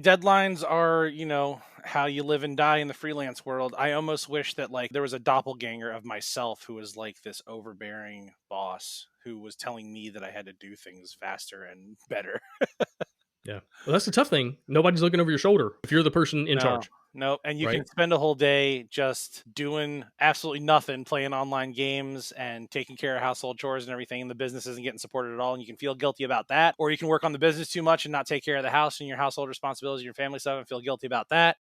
Deadlines are, how you live and die in the freelance world. I almost wish that like there was a doppelganger of myself who was like this overbearing boss who was telling me that I had to do things faster and better. Yeah. Well, that's the tough thing. Nobody's looking over your shoulder if you're the person in No, charge, no. And you right? can spend a whole day just doing absolutely nothing, playing online games and taking care of household chores and everything, and the business isn't getting supported at all. And you can feel guilty about that. Or you can work on the business too much and not take care of the house and your household responsibilities, your family stuff, and feel guilty about that.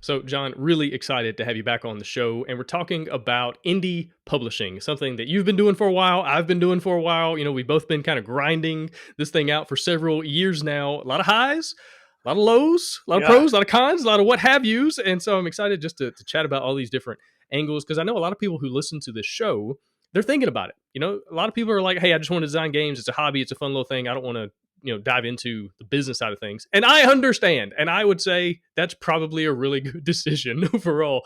So, John, really excited to have you back on the show. And we're talking about indie publishing, something that you've been doing for a while. I've been doing for a while. We've both been kind of grinding this thing out for several years now. A lot of highs, a lot of lows, a lot of Yeah. pros, a lot of cons, a lot of what have yous. And so I'm excited just to chat about all these different angles because I know a lot of people who listen to this show, they're thinking about it. A lot of people are like, hey, I just want to design games. It's a hobby. It's a fun little thing. I don't want to dive into the business side of things, and I understand, and I would say that's probably a really good decision overall.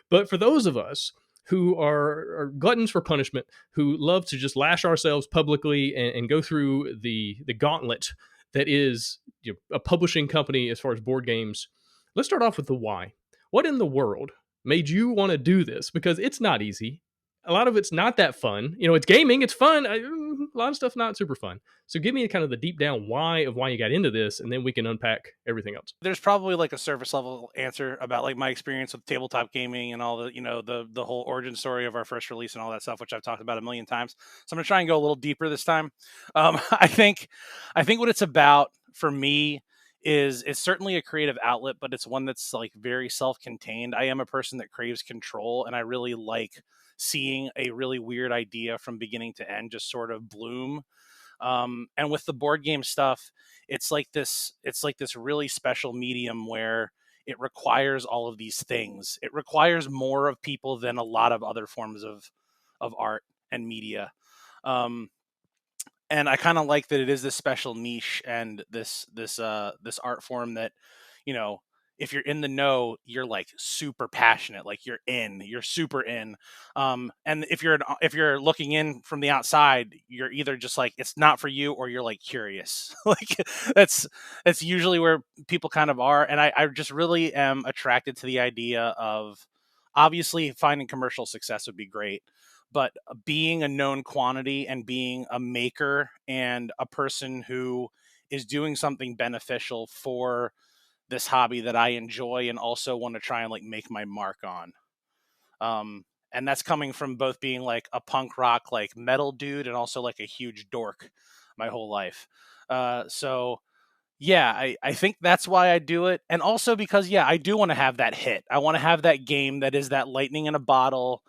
But for those of us who are gluttons for punishment, who love to just lash ourselves publicly and go through the gauntlet that is a publishing company as far as board games, let's start off with the why. What in the world made you want to do this? Because it's not easy. A lot of it's not that fun. It's gaming, it's fun. A lot of stuff not super fun. So give me kind of the deep down why of why you got into this, and then we can unpack everything else. There's probably like a surface level answer about like my experience with tabletop gaming and all the the whole origin story of our first release and all that stuff, which I've talked about a million times. So I'm gonna try and go a little deeper this time. I think what it's about for me is it's certainly a creative outlet, but it's one that's like very self-contained. I am a person that craves control, and I really like seeing a really weird idea from beginning to end just sort of bloom. And with the board game stuff, it's like this really special medium where it requires all of these things. It requires more of people than a lot of other forms of art and media. Um, and I kind of like that it is this special niche and this art form that, you know, if you're in the know, you're like super passionate, like you're super in. And if you're looking in from the outside, you're either just like it's not for you, or you're like curious. Like that's that's usually where people kind of are. And I just really am attracted to the idea of, obviously finding commercial success would be great, but being a known quantity and being a maker and a person who is doing something beneficial for this hobby that I enjoy and also want to try and like make my mark on. And that's coming from both being like a punk rock like metal dude and also like a huge dork my whole life. So yeah, I think that's why I do it. And also because, yeah, I do want to have that hit. I want to have that game that is that lightning in a bottle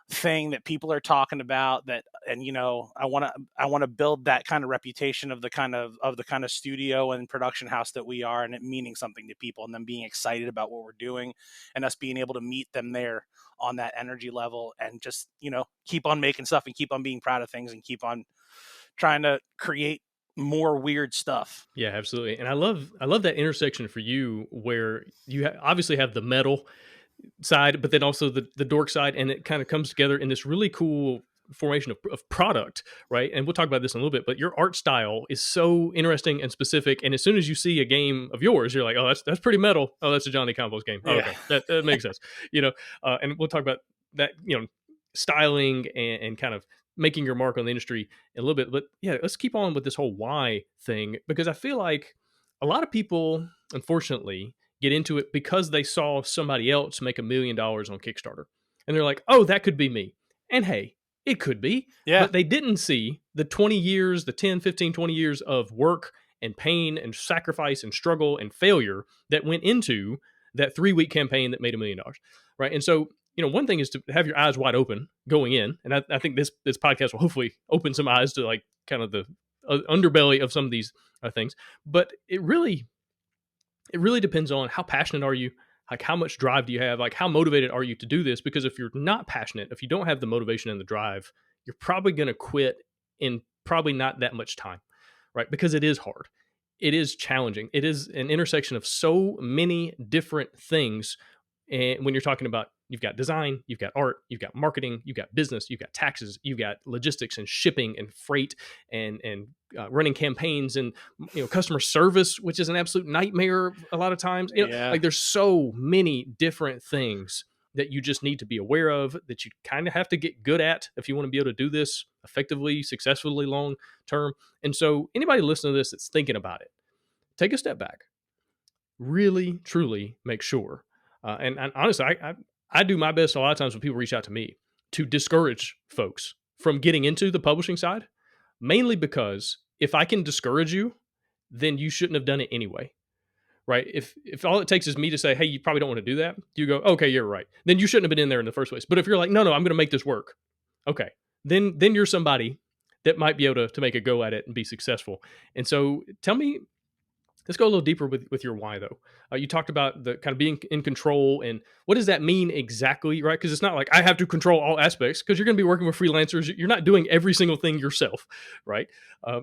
thing that people are talking about, that, and I want to build that kind of reputation of the kind of studio and production house that we are, and it meaning something to people and them being excited about what we're doing and us being able to meet them there on that energy level, and just keep on making stuff and keep on being proud of things and keep on trying to create more weird stuff. Yeah, absolutely. And I love that intersection for you where you obviously have the metal side, but then also the dork side, and it kind of comes together in this really cool formation of product, right? And we'll talk about this in a little bit, but your art style is so interesting and specific. And as soon as you see a game of yours, you're like, oh, that's pretty metal. Oh, that's a Johnny Campos game. Oh, Yeah. okay, that makes sense. And we'll talk about that, styling and kind of making your mark on the industry in a little bit. But yeah, let's keep on with this whole why thing because I feel like a lot of people, unfortunately, get into it because they saw somebody else make $1 million on Kickstarter. And they're like, oh, that could be me. And hey, it could be. Yeah. But they didn't see the 20 years, the 10, 15, 20 years of work and pain and sacrifice and struggle and failure that went into that 3 week campaign that made $1 million. Right. And so, one thing is to have your eyes wide open going in. And I think this podcast will hopefully open some eyes to like kind of the underbelly of some of these things. But it really depends on how passionate are you, like how much drive do you have, like how motivated are you to do this, because if you're not passionate, if you don't have the motivation and the drive, you're probably going to quit in probably not that much time, right? Because it is hard, it is challenging, it is an intersection of so many different things. And when you're talking about You've got design, you've got art, you've got marketing, you've got business, you've got taxes, you've got logistics and shipping and freight and running campaigns and customer service, which is an absolute nightmare a lot of times. Yeah. Like there's so many different things that you just need to be aware of that you kind of have to get good at if you want to be able to do this effectively, successfully, long term. And so, anybody listening to this that's thinking about it, take a step back, really, truly make sure. And honestly, I do my best a lot of times when people reach out to me to discourage folks from getting into the publishing side, mainly because if I can discourage you, then you shouldn't have done it anyway, right? If all it takes is me to say, hey, you probably don't want to do that, you go, okay, you're right. Then you shouldn't have been in there in the first place. But if you're like, no, no, I'm going to make this work, okay, then you're somebody that might be able to make a go at it and be successful. And so, tell me, let's go a little deeper with your why though. You talked about the kind of being in control, and what does that mean exactly, right? Because it's not like I have to control all aspects, because you're going to be working with freelancers. You're not doing every single thing yourself, right? Uh,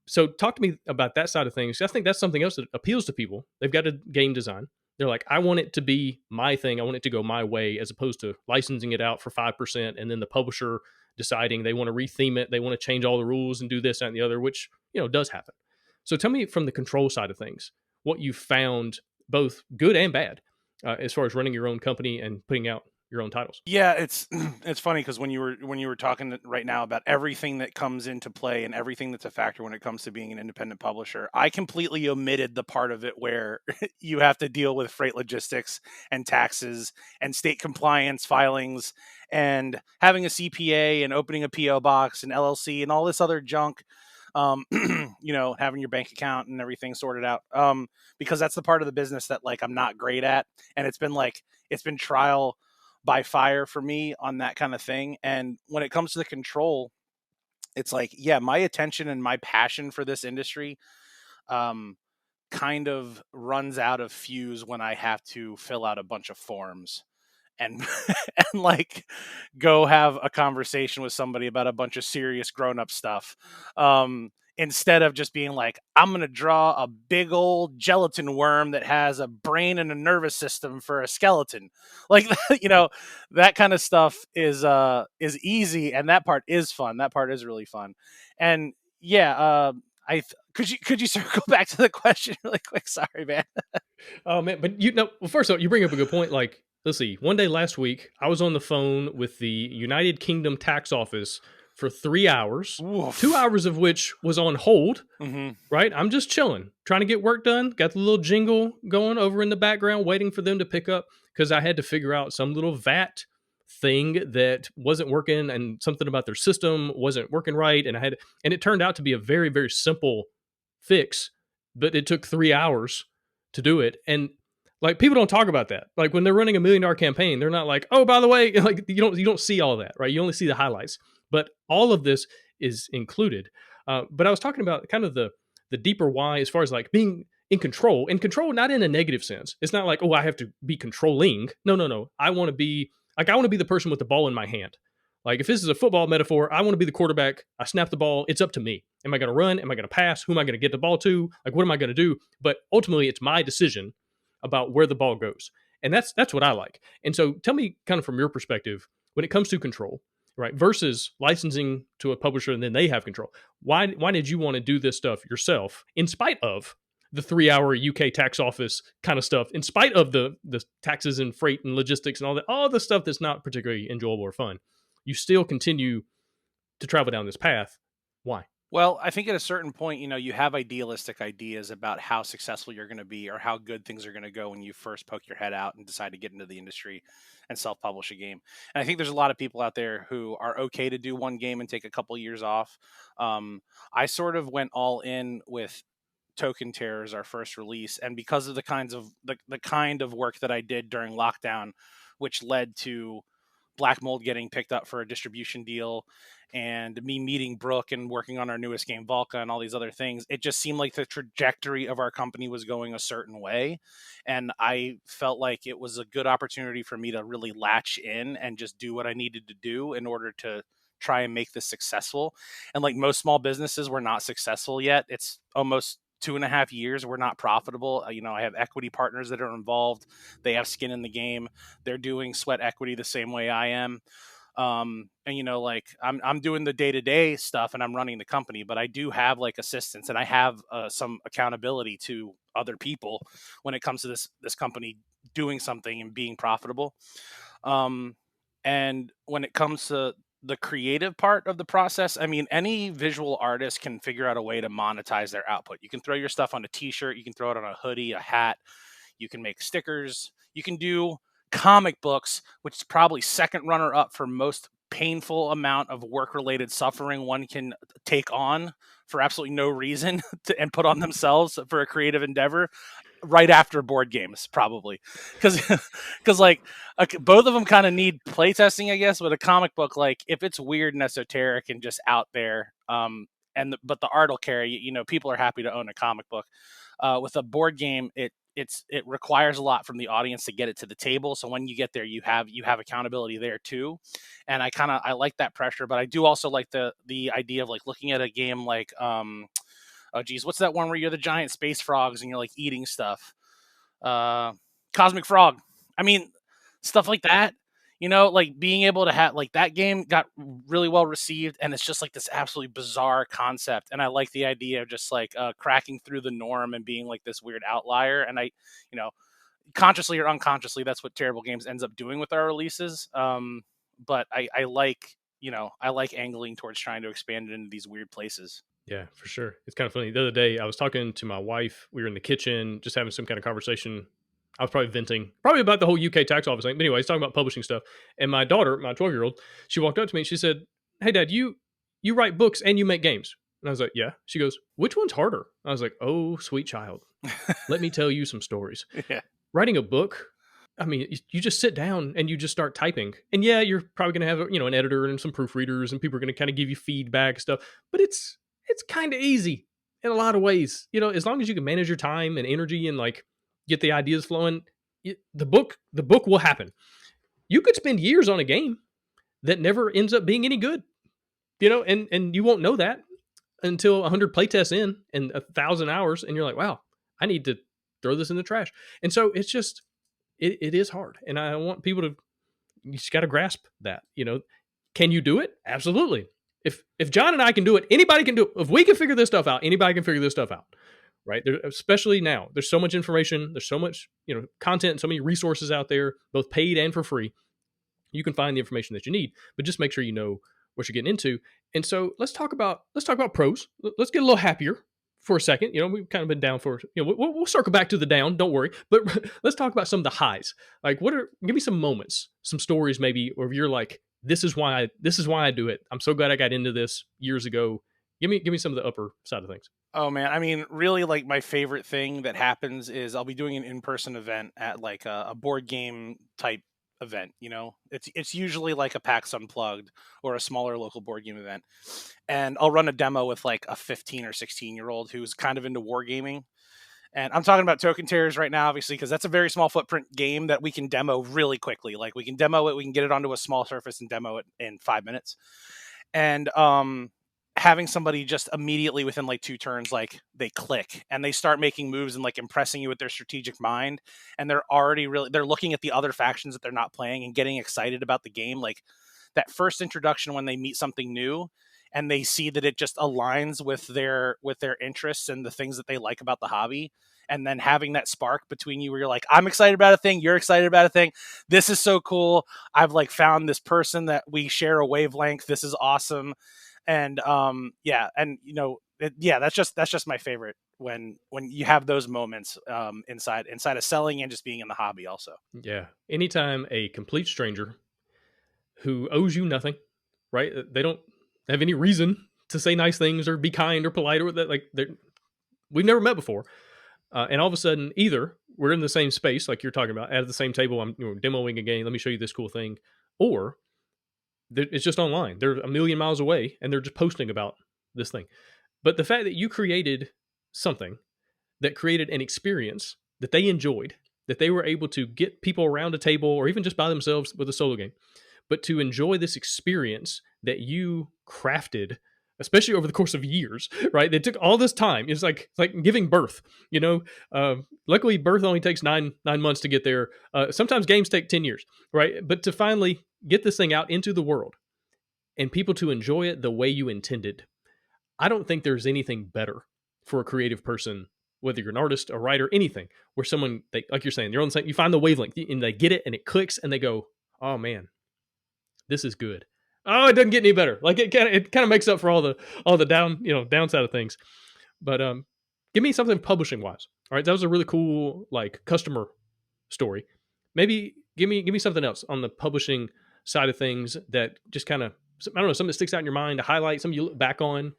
so talk to me about that side of things. I think that's something else that appeals to people. They've got a game design. They're like, I want it to be my thing. I want it to go my way, as opposed to licensing it out for 5% and then the publisher deciding they want to retheme it. They want to change all the rules and do this, that, and the other, which, does happen. So tell me, from the control side of things, what you found, both good and bad, as far as running your own company and putting out your own titles. Yeah, it's it's funny because when you were talking right now about everything that comes into play and everything that's a factor when it comes to being an independent publisher, I completely omitted the part of it where you have to deal with freight logistics and taxes and state compliance filings and having a CPA and opening a PO box and LLC and all this other junk. Having your bank account and everything sorted out. Because that's the part of the business that like I'm not great at, and it's been trial by fire for me on that kind of thing. And when it comes to the control, it's like, yeah, my attention and my passion for this industry um, kind of runs out of fuse when I have to fill out a bunch of forms and and like go have a conversation with somebody about a bunch of serious grown-up stuff, instead of just being like, I'm going to draw a big old gelatin worm that has a brain and a nervous system for a skeleton. Like that kind of stuff is easy, and that part is fun. That part is really fun. And yeah, could you circle back to the question really quick? Sorry, man. Oh man, but well, first of all, you bring up a good point. Like, let's see, one day last week, I was on the phone with the United Kingdom tax office for 3 hours, Oof. 2 hours of which was on hold. Hmm. Right, I'm just chilling, trying to get work done. Got the little jingle going over in the background, waiting for them to pick up, because I had to figure out some little VAT thing that wasn't working, and something about their system wasn't working right, and it turned out to be a very, very simple fix, but it took 3 hours to do it. And like, people don't talk about that. Like, when they're running $1 million campaign, they're not like, oh, by the way, like, you don't see all that, right? You only see the highlights. But all of this is included. But I was talking about kind of the deeper why, as far as like being in control, not in a negative sense. It's not like, oh, I have to be controlling. No, no, no. I want to be the person with the ball in my hand. Like, if this is a football metaphor, I want to be the quarterback. I snap the ball. It's up to me. Am I going to run? Am I going to pass? Who am I going to get the ball to? Like, what am I going to do? But ultimately, it's my decision about where the ball goes. And that's what I like. And so, tell me, kind of from your perspective, when it comes to control, right, versus licensing to a publisher and then they have control. Why did you want to do this stuff yourself, in spite of the 3 hour UK tax office kind of stuff, in spite of the taxes and freight and logistics and all the stuff that's not particularly enjoyable or fun? You still continue to travel down this path. Why? Well, I think at a certain point, you have idealistic ideas about how successful you're going to be or how good things are going to go when you first poke your head out and decide to get into the industry and self-publish a game. And I think there's a lot of people out there who are okay to do one game and take a couple years off. I sort of went all in with Token Terrors, our first release, and because of the kind of work that I did during lockdown, which led to Black Mold getting picked up for a distribution deal, and me meeting Brooke and working on our newest game, Volca, and all these other things, it just seemed like the trajectory of our company was going a certain way. And I felt like it was a good opportunity for me to really latch in and just do what I needed to do in order to try and make this successful. And like most small businesses, we're not successful yet. It's almost 2.5 years we're not profitable. I have equity partners that are involved. They have skin in the game. They're doing sweat equity the same way I am. And like I'm doing the day-to-day stuff and I'm running the company, but I do have like assistants, and I have some accountability to other people when it comes to this company doing something and being profitable. um, and when it comes to the creative part of the process, I mean, any visual artist can figure out a way to monetize their output. You can throw your stuff on a t-shirt, you can throw it on a hoodie, a hat, you can make stickers, you can do comic books, which is probably second runner up for most painful amount of work related suffering one can take on for absolutely no reason and put on themselves for a creative endeavor, right after board games probably, because like both of them kind of need playtesting, I guess. But a comic book, like if it's weird and esoteric and just out there, but the art will carry, people are happy to own a comic book. With a board game, it requires a lot from the audience to get it to the table. So when you get there, you have accountability there too. And I like that pressure, but I do also like the idea of like looking at a game like oh geez, what's that one where you're the giant space frogs and you're like eating stuff? uh Cosmic Frog. I mean, stuff like that. Like being able to have like that game got really well received, and it's just like this absolutely bizarre concept, and I like the idea of just like cracking through the norm and being like this weird outlier. And you know, consciously or unconsciously, that's what Terrible Games ends up doing with our releases. But I like I like angling towards trying to expand it into these weird places. Yeah, for sure. It's kind of funny. The other day, I was talking to my wife. We were in the kitchen, just having some kind of conversation. I was probably venting, probably about the whole UK tax office thing. But anyway, he's talking about publishing stuff. And my daughter, my 12-year-old, she walked up to me and she said, "Hey, Dad, you write books and you make games." And I was like, "Yeah." She goes, "Which one's harder?" I was like, "Oh, sweet child, let me tell you some stories. Yeah. Writing a book, I mean, you just sit down and you just start typing. And yeah, you're probably going to have an editor and some proofreaders, and people are going to kind of give you feedback and stuff. But it's kind of easy in a lot of ways. As long as you can manage your time and energy and like get the ideas flowing, the book will happen. You could spend years on a game that never ends up being any good. And you won't know that until 100 playtests in and 1,000 hours, and you're like, wow, I need to throw this in the trash. And so it's just it is hard, and I want people to, you just got to grasp that. Can you do it? Absolutely. If John and I can do it, anybody can do it. If we can figure this stuff out, anybody can figure this stuff out, right? Especially now, there's so much information, there's so much content, so many resources out there, both paid and for free. You can find the information that you need, but just make sure you know what you're getting into. And so let's talk about pros. Let's get a little happier for a second. We've kind of been down for. We'll circle back to the down. Don't worry. But let's talk about some of the highs. Like, give me some moments, some stories, maybe, where you're like, this is why I do it. I'm so glad I got into this years ago. Give me some of the upper side of things. Oh man, I mean, really, like my favorite thing that happens is I'll be doing an in-person event at like a board game type event. It's usually like a PAX Unplugged or a smaller local board game event, and I'll run a demo with like a 15 or 16-year-old who's kind of into wargaming. And I'm talking about Token Terrors right now, obviously, because that's a very small footprint game that we can demo really quickly. Like we can demo it, we can get it onto a small surface and demo it in 5 minutes. And having somebody just immediately within like two turns, like they click and they start making moves and like impressing you with their strategic mind, and they're looking at the other factions that they're not playing and getting excited about the game. Like that first introduction when they meet something new and they see that it just aligns with their interests and the things that they like about the hobby, and then having that spark between you where you're like, I'm excited about a thing, you're excited about a thing, this is so cool, I've like found this person that we share a wavelength, this is awesome. And yeah, and yeah, that's just my favorite when you have those moments inside of selling and just being in the hobby also. Yeah. Anytime a complete stranger who owes you nothing, right? They don't have any reason to say nice things or be kind or polite or that. Like, we've never met before, and all of a sudden, either we're in the same space, like you're talking about, at the same table. I'm demoing a game. Let me show you this cool thing, or it's just online. They're a million miles away, and they're just posting about this thing. But the fact that you created something that created an experience that they enjoyed, that they were able to get people around a table or even just by themselves with a solo game, but to enjoy this experience that you crafted especially over the course of years, right? They took all this time. It's like giving birth. You know, luckily birth only takes nine months to get there. Sometimes games take 10 years, right? But to finally get this thing out into the world and people to enjoy it the way you intended, I don't think there's anything better for a creative person, whether you're an artist, a writer, anything, where someone, like you're saying, you're on the same, you find the wavelength and they get it and it clicks and they go, oh man, this is good. Oh, it doesn't get any better. Like it kind of makes up for all the downside of things. But give me something publishing wise. All right, that was a really cool like customer story. Maybe give me something else on the publishing side of things that just kind of, I don't know, something that sticks out in your mind, to highlight, something you look back on,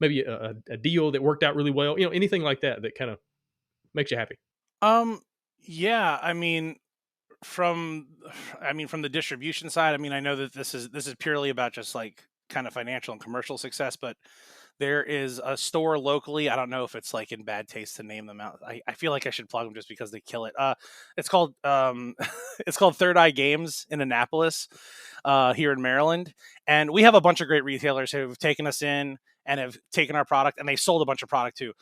maybe a deal that worked out really well, anything like that that kind of makes you happy. Um, yeah, from from the distribution side, I know that this is purely about just like kind of financial and commercial success, but there is a store locally. I don't know if it's like in bad taste to name them out. I feel like I should plug them just because they kill it. It's called it's called Third Eye Games in Annapolis, here in Maryland, and we have a bunch of great retailers who have taken us in and have taken our product, and they sold a bunch of product too.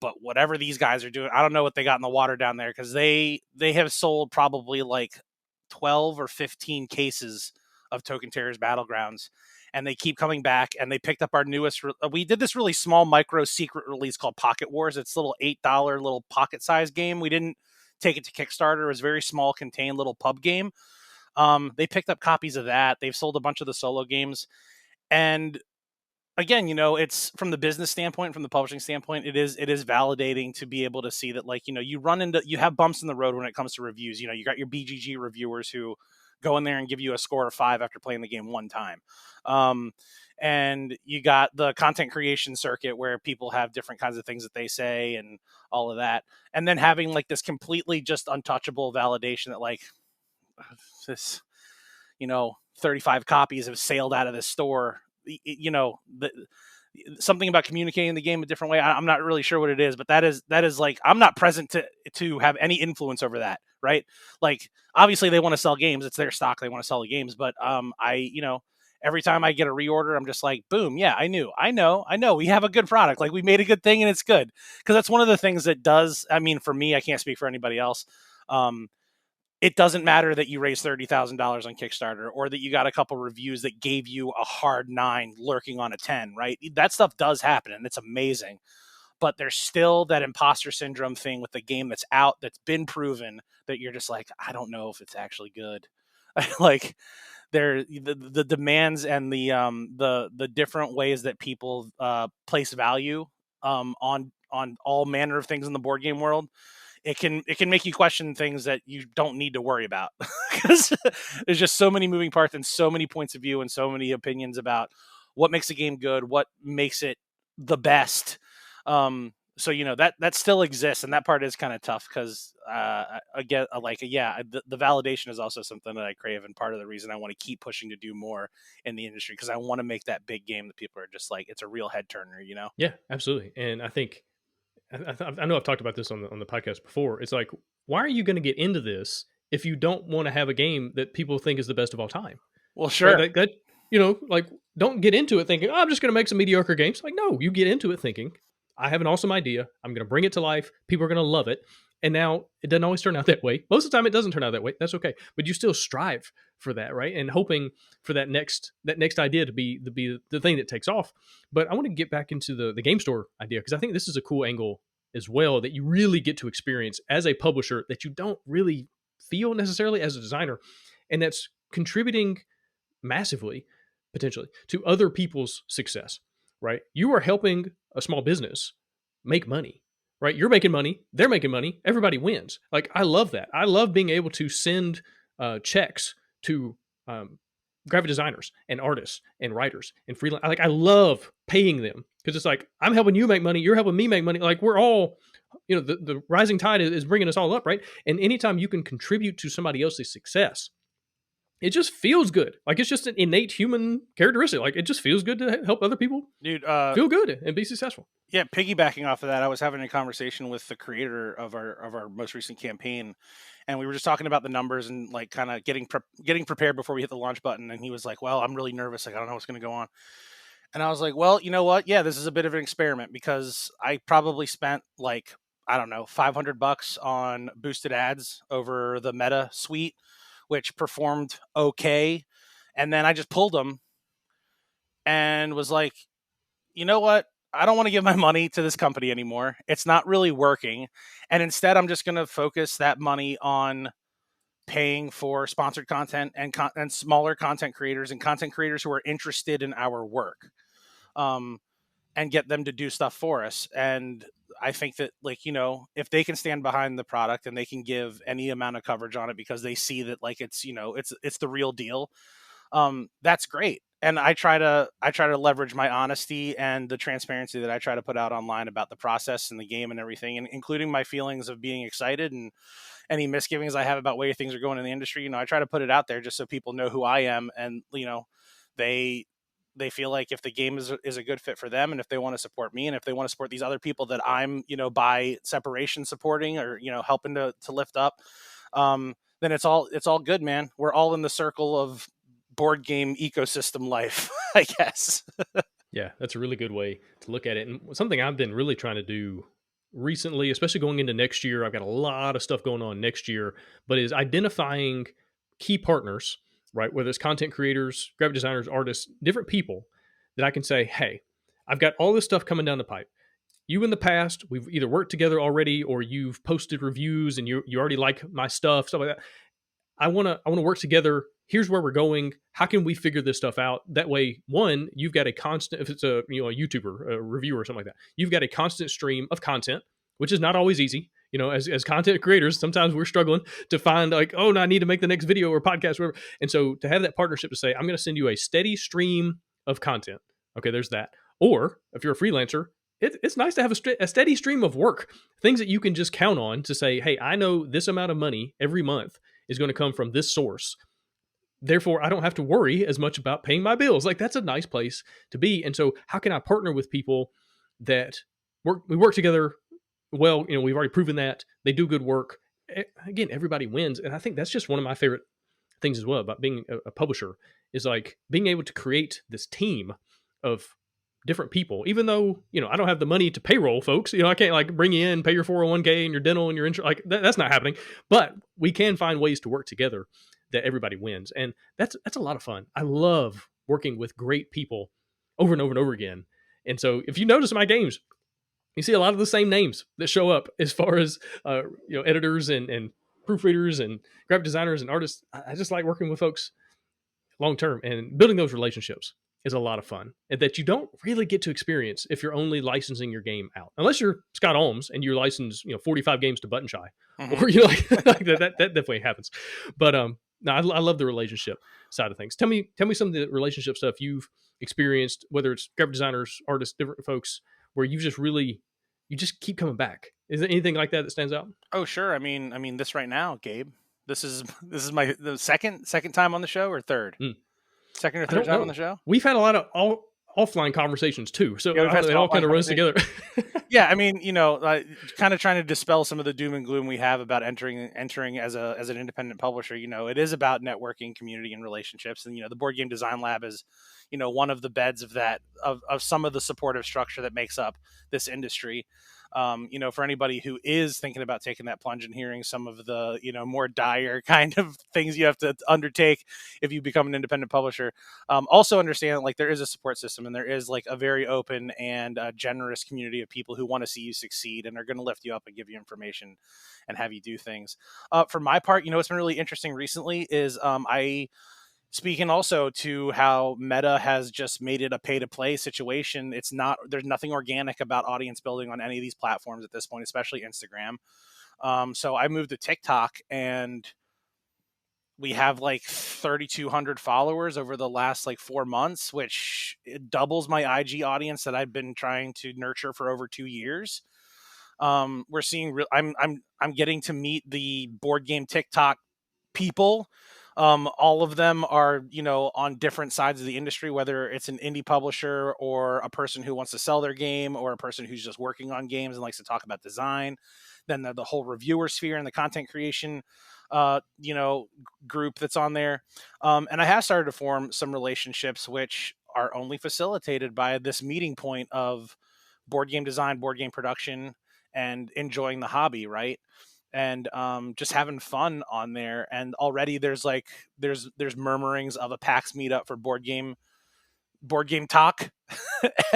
But whatever these guys are doing, I don't know what they got in the water down there, because they have sold probably like 12 or 15 cases of Token Terrors Battlegrounds, and they keep coming back. And they picked up our newest. We did this really small micro secret release called Pocket Wars. It's a little $8 little pocket size game. We didn't take it to Kickstarter. It was a very small, contained little pub game. They picked up copies of that. They've sold a bunch of the solo games, and again, it's from the business standpoint, from the publishing standpoint, it is validating to be able to see that, like, you have bumps in the road when it comes to reviews. You got your BGG reviewers who go in there and give you a score of 5 after playing the game one time. Um, and you got the content creation circuit where people have different kinds of things that they say and all of that. And then having like this completely just untouchable validation that, like, this, 35 copies have sailed out of the store. Something about communicating the game a different way. I'm not really sure what it is, but that is like, I'm not present to have any influence over that, right? Like, obviously they want to sell games; it's their stock; they want to sell the games. But every time I get a reorder, I'm just like, boom, yeah, I know, we have a good product. Like, we made a good thing and it's good, because that's one of the things that does. For me, I can't speak for anybody else. Um, it doesn't matter that you raised $30,000 on Kickstarter, or that you got a couple reviews that gave you a hard 9 lurking on a 10, right? That stuff does happen and it's amazing. But there's still that imposter syndrome thing with the game that's out, that's been proven, that you're just like, I don't know if it's actually good. Like, the demands and the different ways that people place value on all manner of things in the board game world. It can make you question things that you don't need to worry about, because there's just so many moving parts and so many points of view and so many opinions about what makes a game good, what makes it the best. So that still exists, and that part is kind of tough, because again, like, yeah, the validation is also something that I crave, and part of the reason I want to keep pushing to do more in the industry, because I want to make that big game that people are just like, it's a real head turner. Yeah, absolutely. And I think I know I've talked about this on the podcast before. It's like, why are you going to get into this if you don't want to have a game that people think is the best of all time? Well, Right? sure. Like, don't get into it thinking, oh, I'm just going to make some mediocre games. Like, no, you get into it thinking, I have an awesome idea. I'm going to bring it to life. People are going to love it. And now it doesn't always turn out that way. Most of the time, it doesn't turn out that way. That's okay. But you still strive for that, right? And hoping for that next idea to be the thing that takes off. But I want to get back into the game store idea, because I think this is a cool angle as well, that you really get to experience as a publisher that you don't really feel necessarily as a designer, and that's contributing massively, potentially, to other people's success, right? You are helping a small business make money, right? You're making money, they're making money, everybody wins. Like, I love that. I love being able to send checks to um, graphic designers and artists and writers and freelance. Like, I love paying them, because it's like, I'm helping you make money, you're helping me make money. Like, we're all, the rising tide is bringing us all up, right? And anytime you can contribute to somebody else's success, it just feels good. Like, it's just an innate human characteristic. Like, it just feels good to help other people Dude, feel good and be successful. yeah, piggybacking off of that, I was having a conversation with the creator of our most recent campaign, and we were just talking about the numbers and like kind of getting prepared before we hit the launch button. And he was like, "Well, I'm really nervous. Like, I don't know what's going to go on." And I was like, well, you know what? Yeah, this is a bit of an experiment because I probably spent like, I don't know, $500 on boosted ads over the Meta suite, which performed okay. And then I just pulled them and was like, you know what? I don't want to give my money to this company anymore. It's not really working. And instead, I'm just going to focus that money on paying for sponsored content and smaller content creators and content creators who are interested in our work. Um, and get them to do stuff for us. And I think that, like, if they can stand behind the product and they can give any amount of coverage on it because they see that, like, it's the real deal, that's great. And I try to leverage my honesty and the transparency that I try to put out online about the process and the game and everything, and including my feelings of being excited and any misgivings I have about where things are going in the industry. I try to put it out there just so people know who I am, and they they feel like if the game is a good fit for them, and if they want to support me, and if they want to support these other people that I'm, by separation supporting, or helping to lift up, then it's all good, man. We're all in the circle of board game ecosystem life, I guess. Yeah, that's a really good way to look at it. And something I've been really trying to do recently, especially going into next year, I've got a lot of stuff going on next year, but is identifying key partners, right? Whether it's content creators, graphic designers, artists, different people that I can say, hey, I've got all this stuff coming down the pipe. You in the past, we've either worked together already or you've posted reviews and you already like my stuff like that. I want to work together. Here's where we're going. How can we figure this stuff out? That way, one, you've got a constant. If it's a YouTuber, a reviewer, or something like that, you've got a constant stream of content, which is not always easy. As content creators, sometimes we're struggling to find like, oh, no, I need to make the next video or podcast, or whatever. And so to have that partnership to say, I'm going to send you a steady stream of content. Okay, there's that. Or if you're a freelancer, it's nice to have a steady stream of work, things that you can just count on to say, hey, I know this amount of money every month is going to come from this source. Therefore, I don't have to worry as much about paying my bills. Like that's a nice place to be. And so, how can I partner with people that we work together? Well, we've already proven that they do good work. Again, everybody wins, and I think that's just one of my favorite things as well about being a publisher is like being able to create this team of different people. Even though I don't have the money to payroll folks, I can't like bring you in, pay your 401k and your dental and your insurance. Like that's not happening. But we can find ways to work together that everybody wins, and that's a lot of fun. I love working with great people over and over and over again. And so, if you notice in my games, you see a lot of the same names that show up as far as editors and proofreaders and graphic designers and artists. I just like working with folks long term, and building those relationships is a lot of fun and that you don't really get to experience if you're only licensing your game out, unless you're Scott Holmes and you license 45 games to Button Shy, Mhm. or like that definitely happens. But no, I love the relationship side of things. Tell me some of the relationship stuff you've experienced, whether it's graphic designers, artists, different folks, where you just keep coming back. Is there anything like that stands out? Oh, sure. I mean, this right now, Gabe. This is my the second time on the show, or third, Mm. second or I third don't time on the know. show. We've had a lot of offline conversations too, so Yeah, I we've don't had know, it some all offline kind of runs together. conversations. Yeah, I mean, kind of trying to dispel some of the doom and gloom we have about entering as an independent publisher. It is about networking, community, and relationships. And the Board Game Design Lab is, one of the beds of that of some of the supportive structure that makes up this industry. For anybody who is thinking about taking that plunge and hearing some of the more dire kind of things you have to undertake if you become an independent publisher, also understand that, like, there is a support system, and there is like a very open and generous community of people who want to see you succeed and are going to lift you up and give you information and have you do things. For my part, what's been really interesting recently is I speaking also to how Meta has just made it a pay to play situation. There's nothing organic about audience building on any of these platforms at this point, especially Instagram. So I moved to TikTok, and we have like 3,200 followers over the last like 4 months, which it doubles my IG audience that I've been trying to nurture for over 2 years. We're seeing I'm getting to meet the board game TikTok people. All of them are, on different sides of the industry, whether it's an indie publisher or a person who wants to sell their game or a person who's just working on games and likes to talk about design. Then the whole reviewer sphere and the content creation, uh, you know, group that's on there. And I have started to form some relationships, which are only facilitated by this meeting point of board game design, board game production, and enjoying the hobby, right? And just having fun on there. And already there's like there's murmurings of a PAX meetup for board game talk,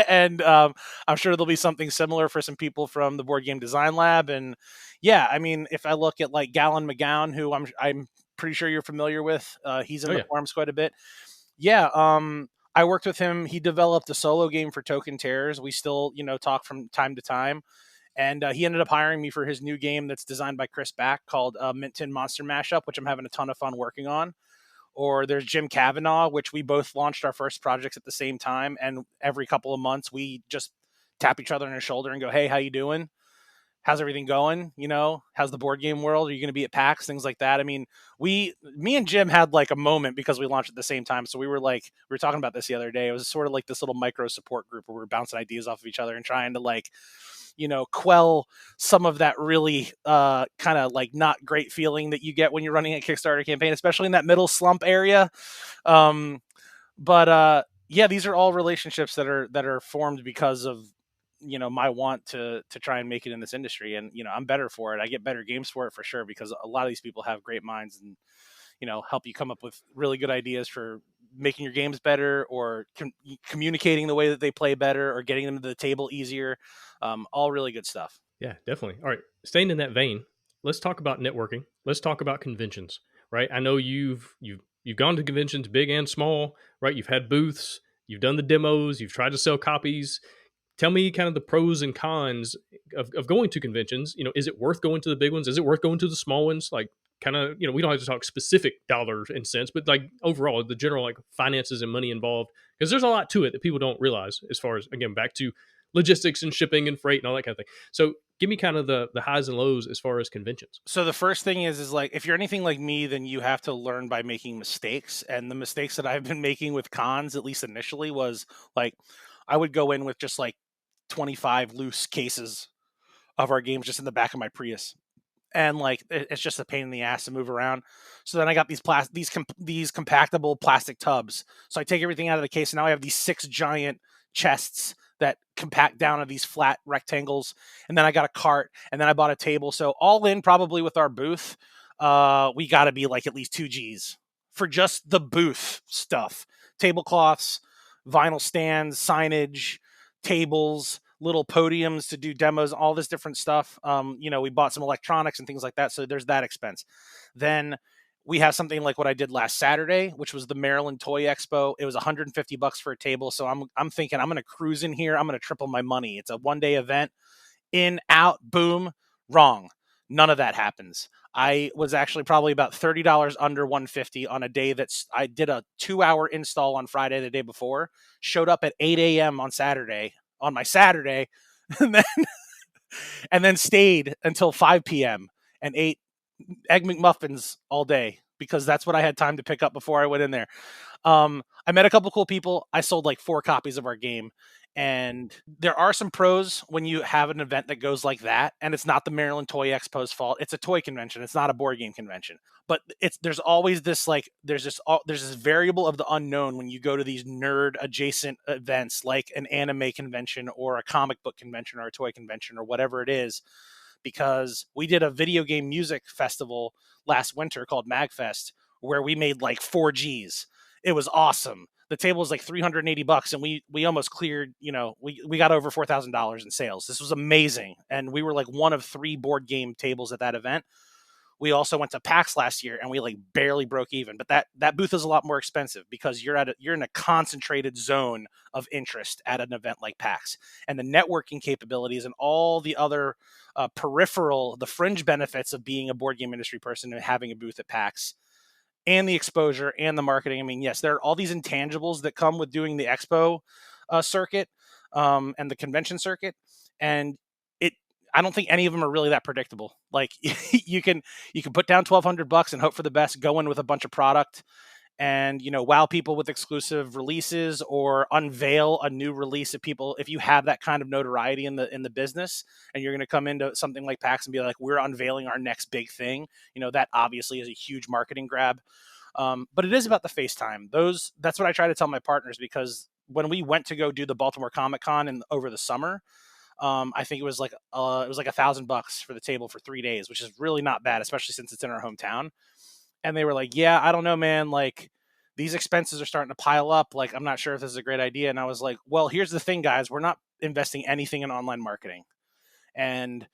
and I'm sure there'll be something similar for some people from the board game design lab. And yeah, I mean, if I look at like Gallon McGowan, who I'm pretty sure you're familiar with, he's Oh in the yeah. forums quite a bit. Yeah, I worked with him. He developed a solo game for Token Terrors. We still, talk from time to time. And he ended up hiring me for his new game that's designed by Chris Back called Mint Monster Mashup, which I'm having a ton of fun working on. Or there's Jim Kavanaugh, which we both launched our first projects at the same time, and every couple of months we just tap each other on the shoulder and go, "Hey, how you doing? How's everything going? How's the board game world? Are you going to be at PAX? Things like that." I mean, me and Jim had like a moment because we launched at the same time. So we were talking about this the other day. It was sort of like this little micro support group where we were bouncing ideas off of each other and trying to like, quell some of that really kind of like not great feeling that you get when you're running a Kickstarter campaign, especially in that middle slump area. Um, but yeah, these are all relationships that are formed because of my want to try and make it in this industry. And I'm better for it. I get better games for it for sure, because a lot of these people have great minds and help you come up with really good ideas for making your games better, or communicating the way that they play better, or getting them to the table easier. All really good stuff. Yeah, definitely. All right, staying in that vein, let's talk about networking. Let's talk about conventions, right? I know you've gone to conventions, big and small, right? You've had booths, you've done the demos, you've tried to sell copies. Tell me kind of the pros and cons of going to conventions. Is it worth going to the big ones? Is it worth going to the small ones? Like, kind of, we don't have to talk specific dollars and cents, but like overall, the general like finances and money involved, because there's a lot to it that people don't realize, as far as, again, back to logistics and shipping and freight and all that kind of thing. So give me kind of the highs and lows as far as conventions. So the first thing is like, if you're anything like me, then you have to learn by making mistakes. And the mistakes that I've been making with cons, at least initially, was like I would go in with just like 25 loose cases of our games just in the back of my Prius. And like it's just a pain in the ass to move around. So then I got these compactable plastic tubs. So I take everything out of the case, and now I have these 6 giant chests that compact down to these flat rectangles. And then I got a cart, and then I bought a table. So all in, probably with our booth, we got to be like at least 2 Gs for just the booth stuff: tablecloths, vinyl stands, signage, tables, little podiums to do demos, all this different stuff. We bought some electronics and things like that. So there's that expense. Then we have something like what I did last Saturday, which was the Maryland Toy Expo. It was $150 for a table. So I'm thinking I'm going to cruise in here. I'm going to triple my money. It's a 1 day event. In, out, boom. Wrong. None of that happens. I was actually probably about $30 under 150 on a day I did a 2-hour install on Friday the day before, showed up at 8 a.m. on my Saturday, and then stayed until 5 p.m. and ate Egg McMuffins all day, because that's what I had time to pick up before I went in there. I met a couple cool people. I sold like 4 copies of our game. And there are some pros when you have an event that goes like that, and it's not the Maryland Toy Expo's fault. It's a toy convention. It's not a board game convention. But there's always this like there's this variable of the unknown when you go to these nerd adjacent events like an anime convention or a comic book convention or a toy convention or whatever it is. Because we did a video game music festival last winter called MagFest, where we made like 4 Gs. It was awesome. The table was like $380, and we almost cleared. We got over $4,000 in sales. This was amazing, and we were like one of 3 board game tables at that event. We also went to PAX last year, and we like barely broke even. But that booth is a lot more expensive because you're in a concentrated zone of interest at an event like PAX, and the networking capabilities and all the other the fringe benefits of being a board game industry person and having a booth at PAX, and the exposure and the marketing. I mean, yes, there are all these intangibles that come with doing the expo circuit and the convention circuit, and I don't think any of them are really that predictable. Like you can put down $1,200 and hope for the best, go in with a bunch of product, and wow people with exclusive releases, or unveil a new release of people. If you have that kind of notoriety in the business, and you're going to come into something like PAX and be like, we're unveiling our next big thing, that obviously is a huge marketing grab. But it is about the FaceTime. That's what I try to tell my partners, because when we went to go do the Baltimore Comic Con and over the summer, I think it was like $1,000 for the table for 3 days, which is really not bad, especially since it's in our hometown. And they were like, "Yeah, I don't know, man. Like, these expenses are starting to pile up. Like, I'm not sure if this is a great idea." And I was like, "Well, here's the thing, guys. We're not investing anything in online marketing, and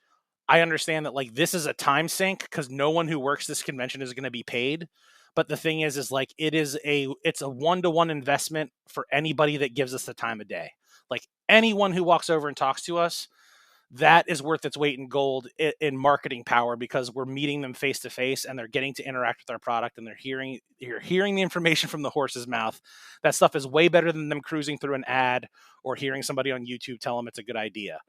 I understand that like this is a time sink because no one who works this convention is going to be paid. But the thing is like it's a 1-to-1 investment for anybody that gives us the time of day. Like anyone who walks over and talks to us, that is worth its weight in gold in marketing power because we're meeting them face to face and they're getting to interact with our product and you're hearing the information from the horse's mouth. That stuff is way better than them cruising through an ad or hearing somebody on YouTube tell them it's a good idea.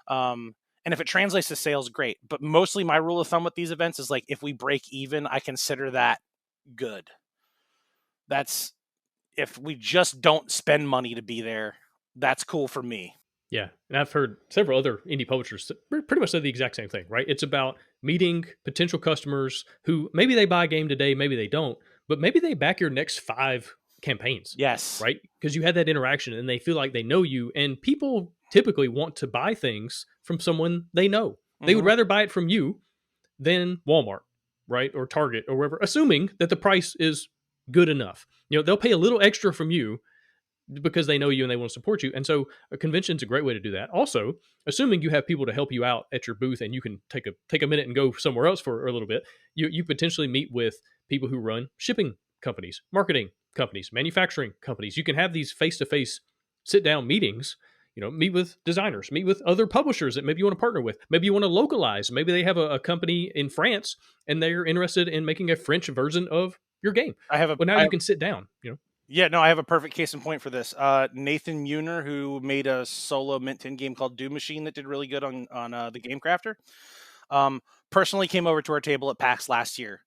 And if it translates to sales, great. But mostly my rule of thumb with these events is like if we break even, I consider that good. That's if we just don't spend money to be there, that's cool for me. Yeah, and I've heard several other indie publishers pretty much say the exact same thing, right? It's about meeting potential customers who maybe they buy a game today, maybe they don't, but maybe they back your next 5 campaigns, Yes. right? Because you had that interaction and they feel like they know you. And people typically want to buy things from someone they know. They would Mm-hmm. rather buy it from you than Walmart, right? Or Target or wherever, assuming that the price is good enough. They'll pay a little extra from you because they know you and they want to support you. And so a convention's a great way to do that. Also, assuming you have people to help you out at your booth and you can take a minute and go somewhere else for a little bit, you potentially meet with people who run shipping companies, marketing companies, manufacturing companies. You can have these face-to-face sit-down meetings. Meet with designers, meet with other publishers that maybe you want to partner with. Maybe you want to localize. Maybe they have a company in France and they're interested in making a French version of your game. I have a Well, now I you have, can sit down. yeah, no, I have a perfect case in point for this. Nathan Muner, who made a solo Mint 10 game called Doom Machine that did really good on the Game Crafter, personally came over to our table at PAX last year,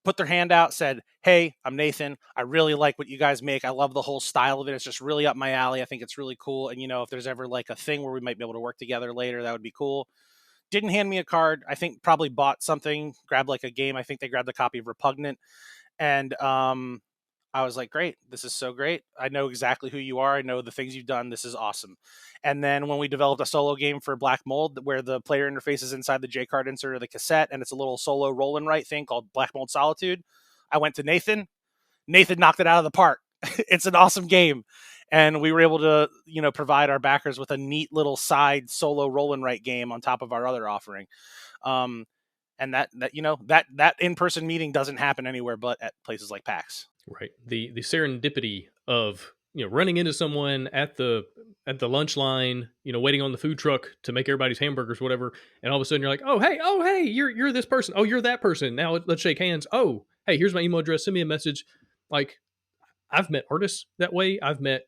put their hand out, said, "Hey, I'm Nathan. I really like what you guys make. I love the whole style of it. It's just really up my alley. I think it's really cool. And if there's ever like a thing where we might be able to work together later, that would be cool." Didn't hand me a card. I think probably bought something, grabbed like a game. I think they grabbed a copy of Repugnant, and I was like, "Great, this is so great. I know exactly who you are. I know the things you've done. This is awesome." And then when we developed a solo game for Black Mold, where the player interface is inside the J card insert of the cassette, and it's a little solo roll and write thing called Black Mold Solitude, I went to Nathan. Nathan knocked it out of the park. It's an awesome game, and we were able to provide our backers with a neat little side solo roll and write game on top of our other offering. Um, and that in person meeting doesn't happen anywhere but at places like PAX. Right. The serendipity of running into someone at the lunch line, waiting on the food truck to make everybody's hamburgers, whatever, and all of a sudden you're like, oh hey, you're this person. Oh, you're that person. Now let's shake hands. Oh, hey, here's my email address. Send me a message. Like I've met artists that way. I've met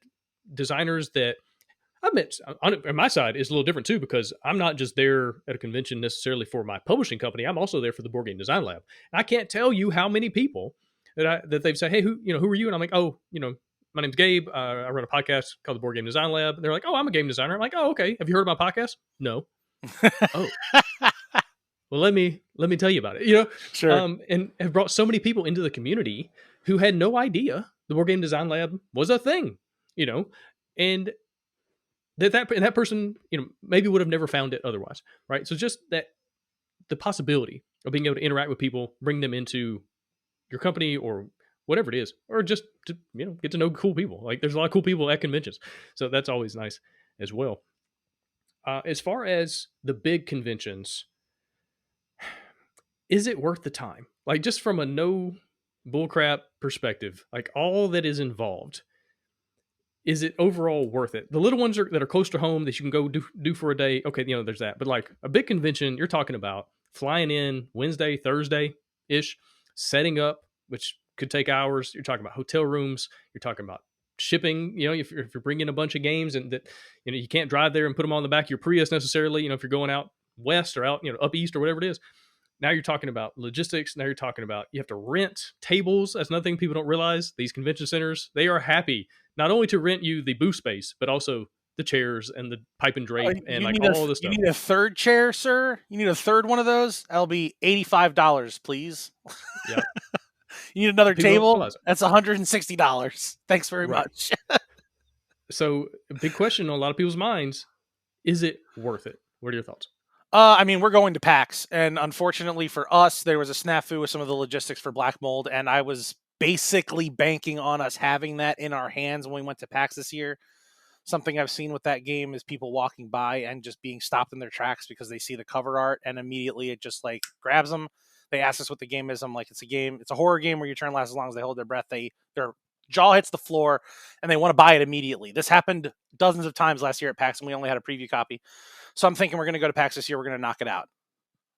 designers that I've met on my side is a little different too because I'm not just there at a convention necessarily for my publishing company. I'm also there for the Board Game Design Lab. And I can't tell you how many people that they've said, "Hey, who are you?" And I'm like, "Oh, my name's Gabe. I run a podcast called the Board Game Design Lab." And they're like, "Oh, I'm a game designer." I'm like, "Oh, okay. Have you heard of my podcast?" No. Oh, well, let me tell you about it. Sure. And have brought so many people into the community who had no idea the Board Game Design Lab was a thing. And that person maybe would have never found it otherwise, right? So just that the possibility of being able to interact with people, bring them into your company or whatever it is, or just to get to know cool people. Like there's a lot of cool people at conventions, so that's always nice as well. As far as the big conventions, is it worth the time? Like just from a no bullcrap perspective, like all that is involved, is it overall worth it? The little ones that are close to home that you can go do for a day. Okay, there's that. But like a big convention, you're talking about flying in Wednesday, Thursday ish, setting up, which could take hours. You're talking about hotel rooms. You're talking about shipping. If you're bringing a bunch of games and that you can't drive there and put them on the back of your Prius necessarily. If you're going out west or out up east or whatever it is. Now you're talking about logistics. Now you're talking about you have to rent tables. That's another thing people don't realize. These convention centers, they are happy not only to rent you the booth space, but also the chairs and the pipe and drape and like all the You stuff. need a third chair, sir. You need a third one of those. That'll be $85, please. Yeah. You need another People don't table. realize it. That's $160. Thanks very Right. much. So, big question on a lot of people's minds: is it worth it? What are your thoughts? I mean, we're going to PAX, and unfortunately for us, there was a snafu with some of the logistics for Black Mold, and I was basically banking on us having that in our hands when we went to PAX this year. Something I've seen with that game is people walking by and just being stopped in their tracks because they see the cover art, and immediately it just like grabs them. They ask us what the game is. I'm like, it's a game. It's a horror game where your turn lasts as long as they hold their breath. Their jaw hits the floor, and they want to buy it immediately. This happened dozens of times last year at PAX, and we only had a preview copy. So I'm thinking we're going to go to PAX this year. We're going to knock it out.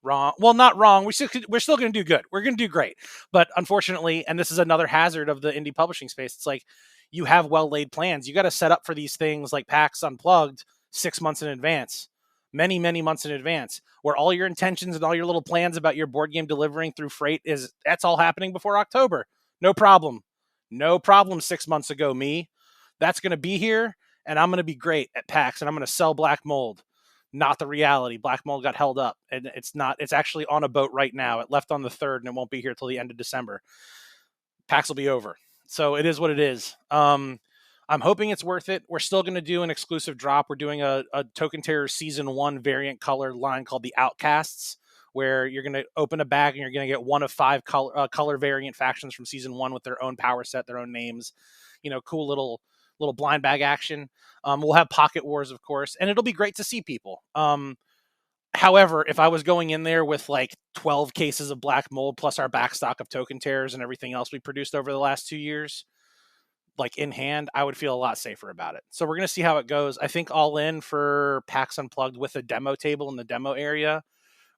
Wrong. Well, not wrong. We're still going to do good. We're going to do great. But unfortunately, and this is another hazard of the indie publishing space, it's like you have well laid plans. You got to set up for these things like PAX Unplugged 6 months in advance, many, many months in advance, where all your intentions and all your little plans about your board game delivering through freight that's all happening before October. No problem. No problem 6 months ago, me. That's going to be here, and I'm going to be great at PAX, and I'm going to sell Black Mold. Not the reality. Black Mold got held up, and it's not. It's actually on a boat right now. It left on the 3rd, and it won't be here till the end of December. PAX will be over, so it is what it is. I'm hoping it's worth it. We're still going to do an exclusive drop. We're doing a Token Terror Season 1 variant color line called the Outcasts, where you're going to open a bag and you're going to get one of 5 color variant factions from Season 1 with their own power set, their own names. Cool little blind bag action. We'll have Pocket Wars, of course, and it'll be great to see people. However, if I was going in there with like 12 cases of Black Mold plus our backstock of Token Terrors and everything else we produced over the last 2 years, like in hand, I would feel a lot safer about it. So we're going to see how it goes. I think all in for PAX Unplugged with a demo table in the demo area,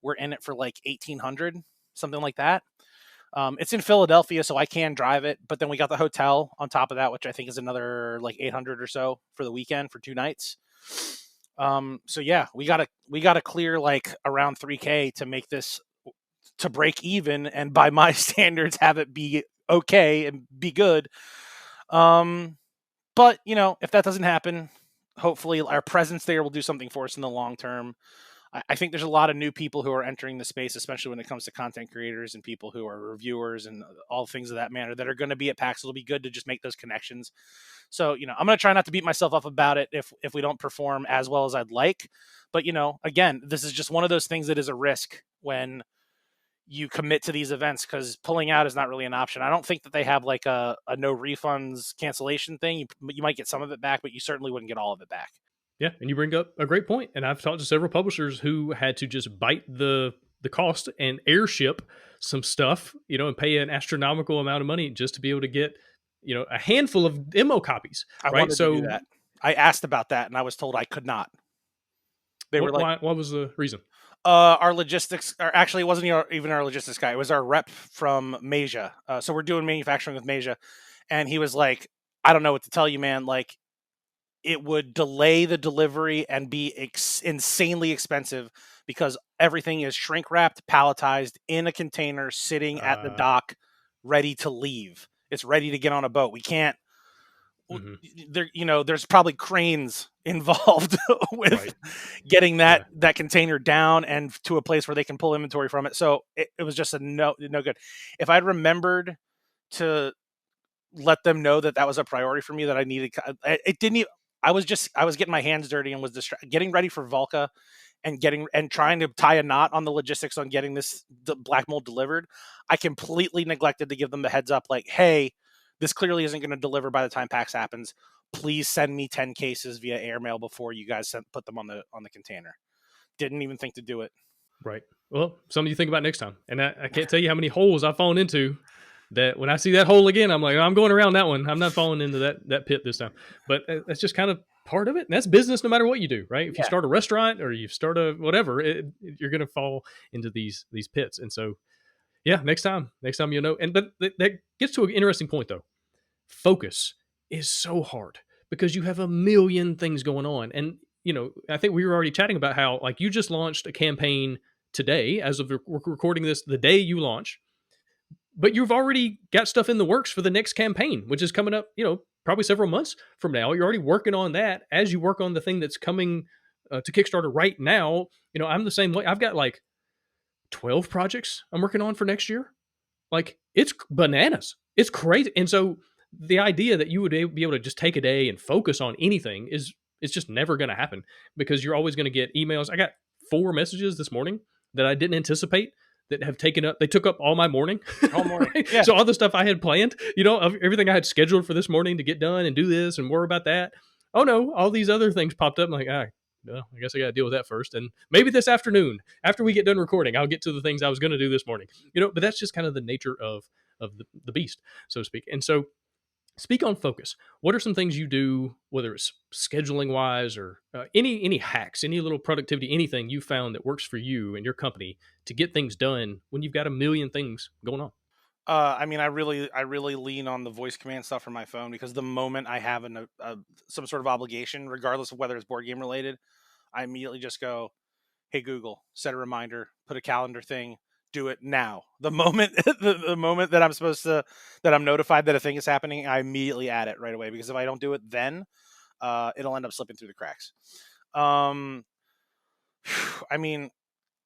we're in it for like 1,800, something like that. It's in Philadelphia, so I can drive it. But then we got the hotel on top of that, which I think is another like 800 or so for the weekend for 2 nights. So yeah, we gotta clear like around 3K to make this to break even, and by my standards, have it be okay and be good. Um, but if that doesn't happen, hopefully our presence there will do something for us in the long term. I think there's a lot of new people who are entering the space, especially when it comes to content creators and people who are reviewers and all things of that manner that are going to be at PAX. It'll be good to just make those connections. So, I'm going to try not to beat myself up about it if we don't perform as well as I'd like. But, again, this is just one of those things that is a risk when you commit to these events, because pulling out is not really an option. I don't think that they have like a no refunds cancellation thing. You might get some of it back, but you certainly wouldn't get all of it back. Yeah, and you bring up a great point. And I've talked to several publishers who had to just bite the cost and airship some stuff, and pay an astronomical amount of money just to be able to get, a handful of demo copies, I right? wanted to do So, that. I asked about that and I was told I could not. They were like, what was the reason? our logistics, or actually, it wasn't even our logistics guy. It was our rep from Masia. So we're doing manufacturing with Masia, and he was like, "I don't know what to tell you, man. Like, it would delay the delivery and be insanely expensive because everything is shrink wrapped, palletized in a container, sitting at the Uh, dock, ready to leave. It's ready to get on a boat. We can't. mhm, There's probably cranes involved with right. getting that Yeah. that container down and to a place where they can pull inventory from it. So it was just a no good. If I'd remembered to let them know that that was a priority for me, that I needed, it didn't even, I was getting my hands dirty and was getting ready for Volca and trying to tie a knot on the logistics on getting this Black Mold delivered. I completely neglected to give them the heads up, like, hey, this clearly isn't going to deliver by the time PAX happens. Please send me 10 cases via airmail before you guys put them on the container. Didn't even think to do it. Right. Well, something you think about next time. And I can't tell you how many holes I've fallen into that when I see that hole again, I'm like, I'm going around that one. I'm not falling into that pit this time. But that's just kind of part of it. And that's business no matter what you do, right? If you Yeah. start a restaurant or you start a whatever, you're going to fall into these pits. And so, yeah, next time you'll know. And but that gets to an interesting point though. Focus is so hard because you have a million things going on. And, I think we were already chatting about how, like, you just launched a campaign today, as of recording this, the day you launch, but you've already got stuff in the works for the next campaign, which is coming up, probably several months from now. You're already working on that as you work on the thing that's coming to Kickstarter right now. I'm the same way. I've got like 12 projects I'm working on for next year. Like, it's bananas. It's crazy. And so the idea that you would be able to just take a day and focus on anything is just never going to happen, because you're always going to get emails. I got 4 messages this morning that I didn't anticipate that have taken up, they took up all my morning. Whole morning. Right? Yeah. So all the stuff I had planned, of everything I had scheduled for this morning to get done and do this and worry about that. Oh no, all these other things popped up. I'm like, well, I guess I got to deal with that first. And maybe this afternoon, after we get done recording, I'll get to the things I was going to do this morning. But that's just kind of the nature of the beast, so to speak. And so, speak on focus. What are some things you do, whether it's scheduling wise or any hacks, any little productivity, anything you found that works for you and your company to get things done when you've got a million things going on? I mean, I really lean on the voice command stuff from my phone because the moment I have some sort of obligation, regardless of whether it's board game related, I immediately just go, "Hey Google, set a reminder, put a calendar thing, do it now." The moment the moment that that I'm notified that a thing is happening, I immediately add it right away because if I don't do it then, it'll end up slipping through the cracks. Um, I mean,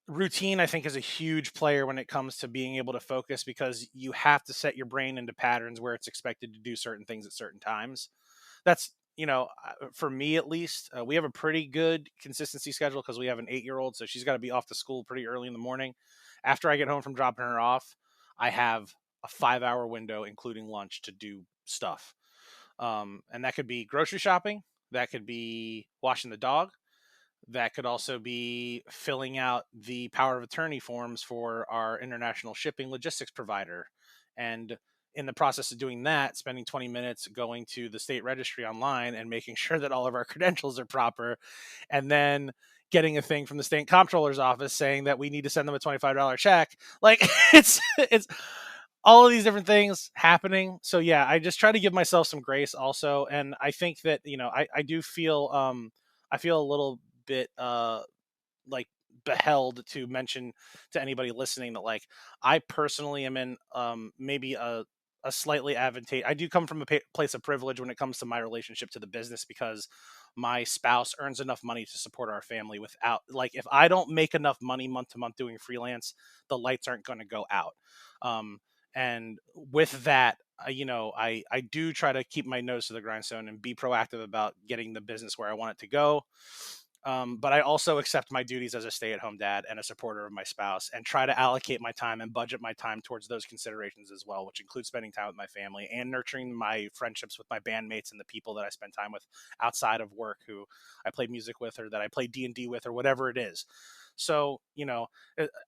routine I think is a huge player when it comes to being able to focus because you have to set your brain into patterns where it's expected to do certain things at certain times. That's for me at least, we have a pretty good consistency schedule because we have an 8-year old, so she's got to be off to school pretty early in the morning. After I get home from dropping her off, I have a 5-hour window including lunch to do stuff, and that could be grocery shopping, that could be washing the dog, that could also be filling out the power of attorney forms for our international shipping logistics provider. And in the process of doing that, spending 20 minutes going to the state registry online and making sure that all of our credentials are proper. And then getting a thing from the state comptroller's office saying that we need to send them a $25 check. Like it's all of these different things happening. So yeah, I just try to give myself some grace also. And I think that, I do feel, I feel a little bit like beheld to mention to anybody listening that like I personally am in maybe a slightly advantage. I do come from a place of privilege when it comes to my relationship to the business because my spouse earns enough money to support our family without, like, if I don't make enough money month to month doing freelance, the lights aren't going to go out. Um, and with that, I do try to keep my nose to the grindstone and be proactive about getting the business where I want it to go. But I also accept my duties as a stay-at-home dad and a supporter of my spouse and try to allocate my time and budget my time towards those considerations as well, which includes spending time with my family and nurturing my friendships with my bandmates and the people that I spend time with outside of work who I play music with or that I play D&D with or whatever it is. So,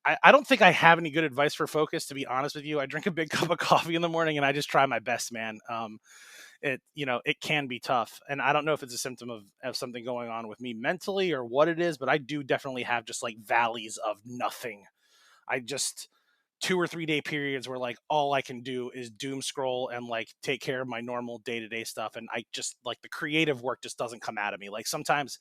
I don't think I have any good advice for focus, to be honest with you. I drink a big cup of coffee in the morning and I just try my best, man. It can be tough, and I don't know if it's a symptom of something going on with me mentally or what it is, but I do definitely have just like valleys of nothing. I just 2 or 3 day periods where like all I can do is doom scroll and like take care of my normal day-to-day stuff, and I just like the creative work just doesn't come out of me. Like sometimes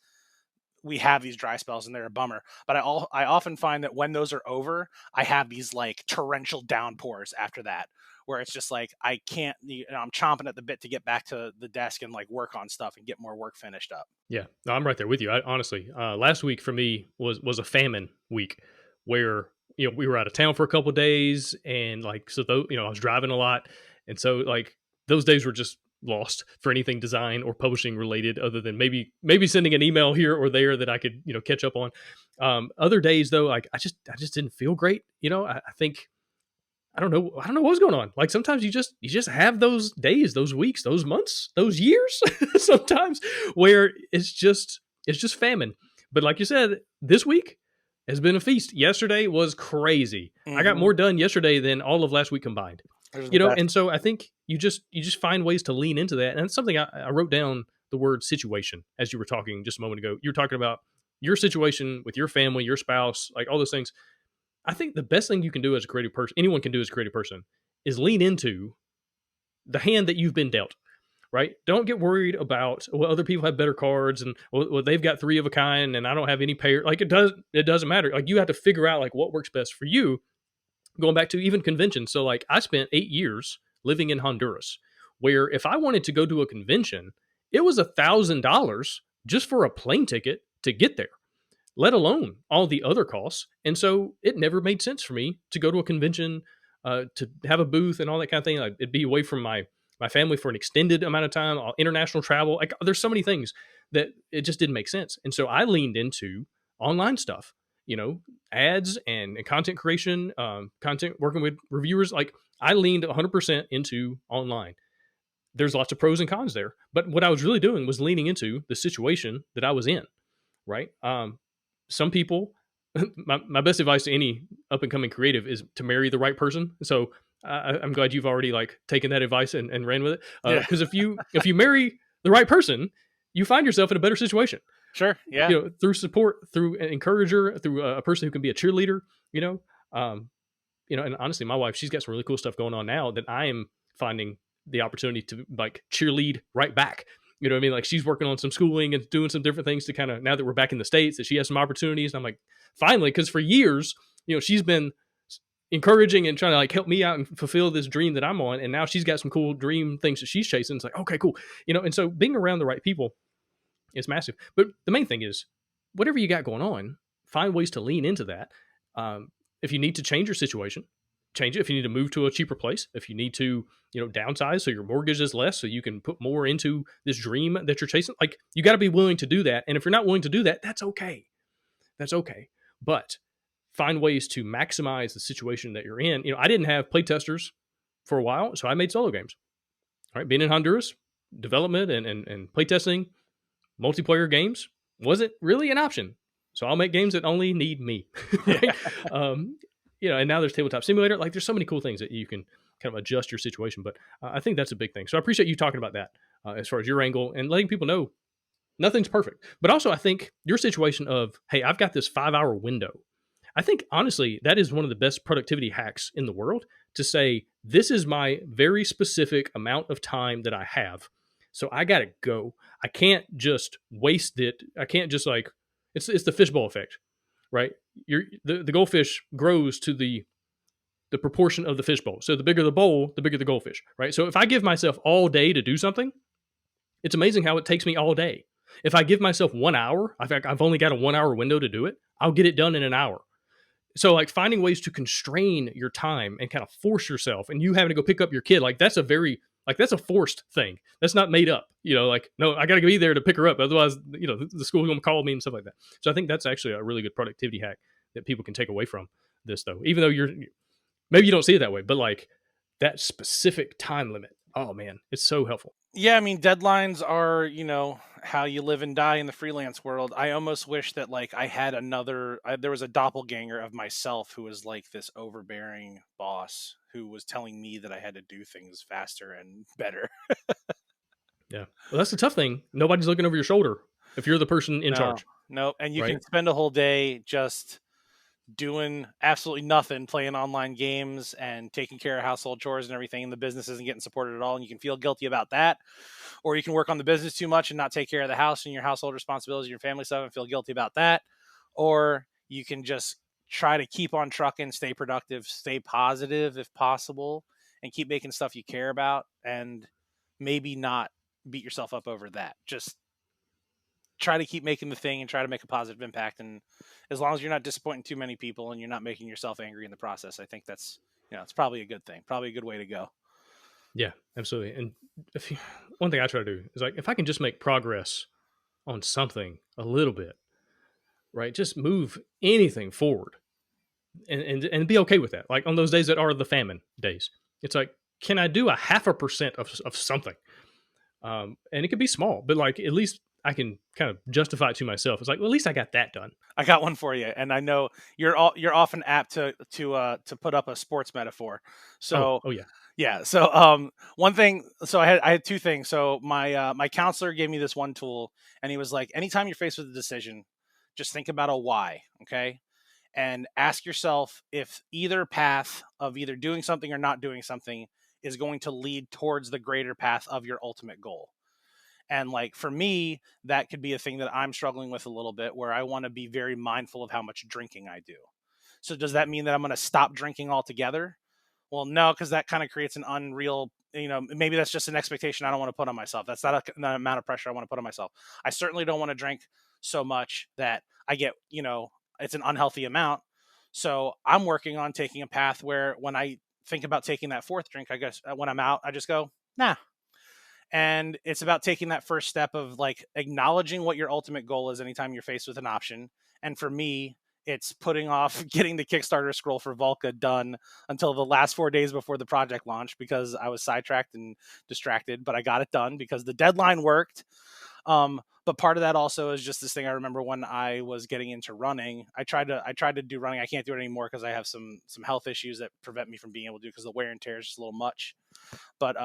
we have these dry spells and they're a bummer, but I often find that when those are over, I have these like torrential downpours after that where it's just like I can't, I'm chomping at the bit to get back to the desk and like work on stuff and get more work finished up. Yeah, no, I'm right there with you. Honestly, last week for me was a famine week where we were out of town for a couple of days, and like so though I was driving a lot, and so like those days were just lost for anything design or publishing related, other than maybe sending an email here or there that I could catch up on. Other days though, like I just didn't feel great. I think I don't know what's going on. Like sometimes you just have those days, those weeks, those months, those years sometimes where it's just famine. But like you said, this week has been a feast. Yesterday was crazy. I got Hmm. more done yesterday than all of last week combined. Those are the And best. so I think you just find ways to lean into that. And it's something I wrote down the word situation as you were talking just a moment ago. You were talking about your situation with your family, your spouse, like all those things. I think the best thing you can do as a creative person, anyone can do as a creative person, is lean into the hand that you've been dealt. Right? Don't get worried about other people have better cards and they've got three of a kind and I don't have any pair. Like it doesn't matter. Like you have to figure out like what works best for you. Going back to even conventions. So like I spent 8 years living in Honduras, where if I wanted to go to a convention, it was $1,000 just for a plane ticket to get there, let alone all the other costs. And so it never made sense for me to go to a convention, to have a booth and all that kind of thing. Like, it'd be away from my family for an extended amount of time, international travel. Like there's so many things that it just didn't make sense. And so I leaned into online stuff, you know, ads and content creation, content working with reviewers. Like I leaned 100% into online. There's lots of pros and cons there, but what I was really doing was leaning into the situation that I was in, right? Some people, my best advice to any up and coming creative is to marry the right person. So I'm glad you've already like taken that advice and ran with it. Yeah. Because if you marry the right person, you find yourself in a better situation. Sure. Yeah. You know, through support, through an encourager, through a person who can be a cheerleader. You know, um, and honestly, my wife, she's got some really cool stuff going on now that I am finding the opportunity to like cheerlead right back. You know what I mean? Like she's working on some schooling and doing some different things to kind of, now that we're back in the States, that she has some opportunities. And I'm like, finally, because for years, she's been encouraging and trying to like help me out and fulfill this dream that I'm on. And now she's got some cool dream things that she's chasing. It's like, okay, cool. And so being around the right people is massive. But the main thing is, whatever you got going on, find ways to lean into that. If you need to change your situation, change it. If you need to move to a cheaper place, if you need to, downsize so your mortgage is less, so you can put more into this dream that you're chasing, like you got to be willing to do that. And if you're not willing to do that, that's okay. That's okay. But find ways to maximize the situation that you're in. I didn't have playtesters for a while, so I made solo games. All right, being in Honduras, development and playtesting multiplayer games wasn't really an option. So I'll make games that only need me. Right? Yeah. And now there's Tabletop Simulator. Like there's so many cool things that you can kind of adjust your situation. But I think that's a big thing. So I appreciate you talking about that as far as your angle and letting people know nothing's perfect. But also I think your situation of, hey, I've got this 5-hour window. I think honestly, that is one of the best productivity hacks in the world, to say, this is my very specific amount of time that I have. So I got to go. I can't just waste it. I can't just like, it's the fishbowl effect, right? The goldfish grows to the proportion of the fishbowl. So the bigger the bowl, the bigger the goldfish, right? So if I give myself all day to do something, it's amazing how it takes me all day. If I give myself 1 hour, I've only got a 1 hour window to do it, I'll get it done in an hour. So like finding ways to constrain your time and kind of force yourself, and you having to go pick up your kid, like that's a forced thing. That's not made up. Like, no, I got to be there to pick her up. Otherwise, the school's going to call me and stuff like that. So I think that's actually a really good productivity hack that people can take away from this, though. Even though maybe you don't see it that way, but like that specific time limit, oh man, it's so helpful. Yeah, I mean, deadlines are, how you live and die in the freelance world. I almost wish that like I had there was a doppelganger of myself who was like this overbearing boss who was telling me that I had to do things faster and better. Yeah. Well, that's the tough thing. Nobody's looking over your shoulder if you're the person in No, charge, no. And you right? can spend a whole day just doing absolutely nothing, playing online games and taking care of household chores and everything, and the business isn't getting supported at all, and you can feel guilty about that. Or you can work on the business too much and not take care of the house and your household responsibilities, your family stuff, and feel guilty about that. Or you can just try to keep on trucking, stay productive, stay positive if possible, and keep making stuff you care about, and maybe not beat yourself up over that. Just try to keep making the thing and try to make a positive impact. And as long as you're not disappointing too many people and you're not making yourself angry in the process, I think that's, it's probably a good thing, probably a good way to go. Yeah, absolutely. And one thing I try to do is like, if I can just make progress on something a little bit, right? Just move anything forward and be okay with that. Like on those days that are the famine days, it's like, can I do a 0.5% of something? And it could be small, but like at least I can kind of justify it to myself. It's like, well, at least I got that done. I got one for you, and I know you're often apt to put up a sports metaphor. So Oh yeah. yeah. So one thing. So I had two things. So my counselor gave me this one tool, and he was like, anytime you're faced with a decision, just think about a why. Okay. And ask yourself if either path of either doing something or not doing something is going to lead towards the greater path of your ultimate goal. And like for me, that could be a thing that I'm struggling with a little bit, where I want to be very mindful of how much drinking I do. So does that mean that I'm going to stop drinking altogether? Well, no, because that kind of creates an unreal, maybe that's just an expectation I don't want to put on myself. That's not an amount of pressure I want to put on myself. I certainly don't want to drink so much that I get, it's an unhealthy amount. So I'm working on taking a path where when I think about taking that fourth drink, I guess when I'm out, I just go, nah, And it's about taking that first step of like acknowledging what your ultimate goal is anytime you're faced with an option. And for me, it's putting off getting the Kickstarter scroll for Volca done until the last 4 days before the project launched because I was sidetracked and distracted, but I got it done because the deadline worked. But part of that also is just this thing I remember when I was getting into running. I tried to do running. I can't do it anymore because I have some health issues that prevent me from being able to do because the wear and tear is just a little much. But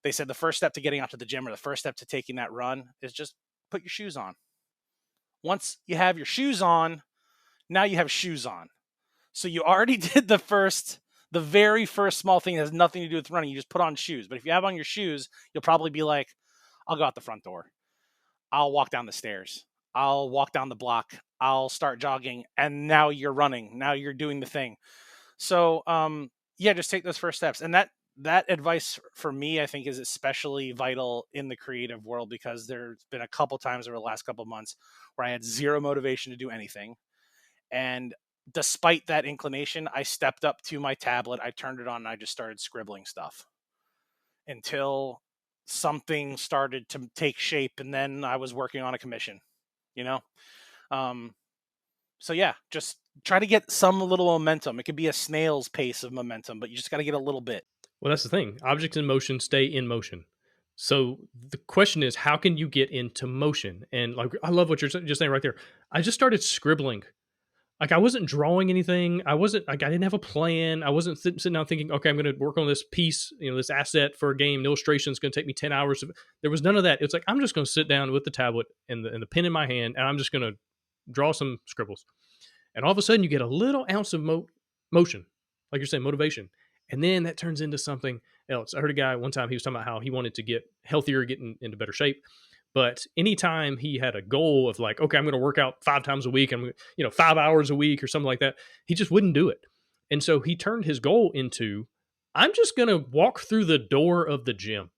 they said the first step to getting out to the gym or the first step to taking that run is just put your shoes on. Once you have your shoes on, now you have shoes on. So you already did the very first small thing that has nothing to do with running. You just put on shoes. But if you have on your shoes, you'll probably be like, I'll go out the front door. I'll walk down the stairs. I'll walk down the block. I'll start jogging. And now you're running. Now you're doing the thing. So yeah, just take those first steps. And that advice for me, I think, is especially vital in the creative world because there's been a couple times over the last couple months where I had zero motivation to do anything. And despite that inclination, I stepped up to my tablet, I turned it on, and I just started scribbling stuff until something started to take shape. And then I was working on a commission, you know? Um, so yeah, just try to get some little momentum. It could be a snail's pace of momentum, but you just got to get a little bit. Well, that's the thing. Objects in motion stay in motion. So the question is, how can you get into motion? And like, I love what you're just saying right there. I just started scribbling. Like, I wasn't drawing anything. I wasn't like, I didn't have a plan. I wasn't sitting down thinking, okay, I'm going to work on this piece, this asset for a game. The illustration is going to take me 10 hours. There was none of that. It's like, I'm just going to sit down with the tablet and the pen in my hand, and I'm just going to draw some scribbles. And all of a sudden, you get a little ounce of motion, like you're saying, motivation. And then that turns into something else. I heard a guy one time, he was talking about how he wanted to get healthier, into better shape. But anytime he had a goal of like, okay, I'm going to work out 5 times a week, I'm 5 hours a week or something like that, he just wouldn't do it. And so he turned his goal into, I'm just going to walk through the door of the gym.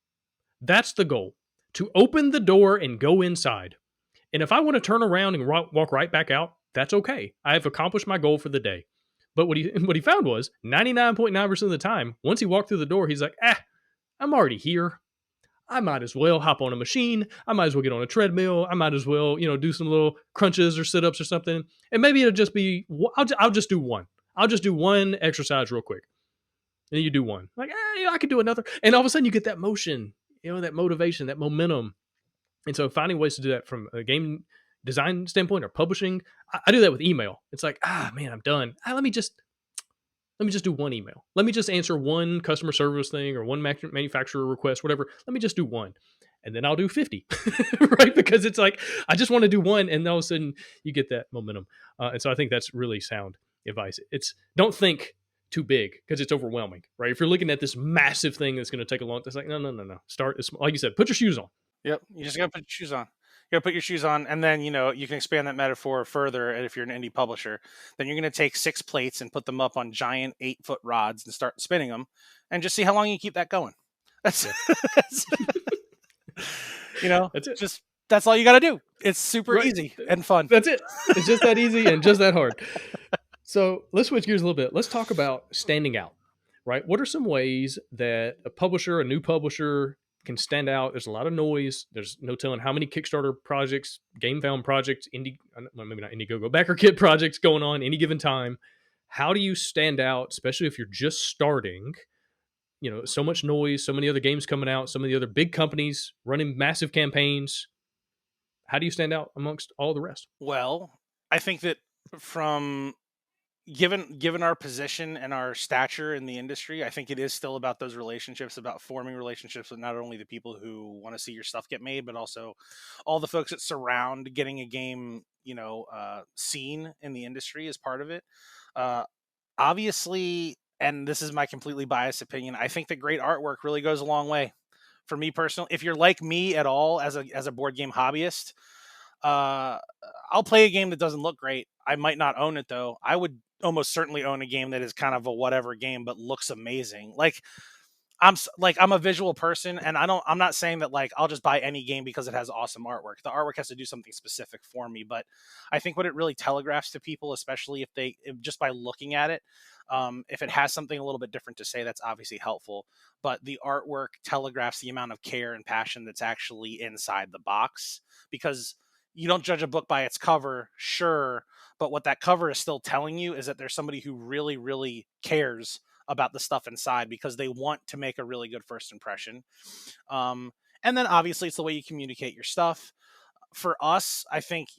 That's the goal, to open the door and go inside. And if I want to turn around and walk right back out, that's okay. I have accomplished my goal for the day. But what he found was 99.9% of the time, once he walked through the door, he's like, I'm already here. I might as well hop on a machine. I might as well get on a treadmill. I might as well, do some little crunches or sit-ups or something. And maybe it'll just be, I'll just do one. I'll just do one exercise real quick. And then you do one. Like, I could do another. And all of a sudden you get that motion, that motivation, that momentum. And so finding ways to do that from a game design standpoint or publishing, I do that with email. It's like, man, I'm done. Let me just do one email. Let me just answer one customer service thing or one manufacturer request, whatever. Let me just do one. And then I'll do 50, right? Because it's like, I just want to do one. And all of a sudden you get that momentum. And so I think that's really sound advice. It's, don't think too big because it's overwhelming, right? If you're looking at this massive thing that's going to take a long time, it's like, no. Start, like you said, put your shoes on. Yep. You just got to put your shoes on. You got to put your shoes on. And then, you can expand that metaphor further. And if you're an indie publisher, then you're going to take 6 plates and put them up on giant 8-foot rods and start spinning them and just see how long you keep that going. That's, Yeah. that's That's it. just, that's all you got to do. It's super Right. easy and fun. That's it. It's just that easy and just that hard. So let's switch gears a little bit. Let's talk about standing out, right? What are some ways that a new publisher can stand out? There's a lot of noise. There's no telling how many Kickstarter projects, GameFound projects, maybe not Indiegogo, BackerKit projects going on any given time. How do you stand out, especially if you're just starting? So much noise, so many other games coming out, so many other big companies running massive campaigns. How do you stand out amongst all the rest? Well, I think that from given our position and our stature in the industry, I think it is still about those relationships, about forming relationships with not only the people who want to see your stuff get made, but also all the folks that surround getting a game, seen in the industry as part of it. Uh, Obviously, and this is my completely biased opinion, I think that great artwork really goes a long way. For me personally, if you're like me at all as a board game hobbyist, uh, I'll play a game that doesn't look great. I might not own it though. I would almost certainly own a game that is kind of a whatever game but looks amazing. Like I'm a visual person, and I'm not saying that like I'll just buy any game because it has awesome artwork. The artwork has to do something specific for me, but I think what it really telegraphs to people, especially if just by looking at it, If it has something a little bit different to say, that's obviously helpful. But the artwork telegraphs the amount of care and passion that's actually inside the box, because you don't judge a book by its cover, sure, but what that cover is still telling you is that there's somebody who really, really cares about the stuff inside because they want to make a really good first impression. Um, and then obviously it's the way you communicate your stuff. For us, I think,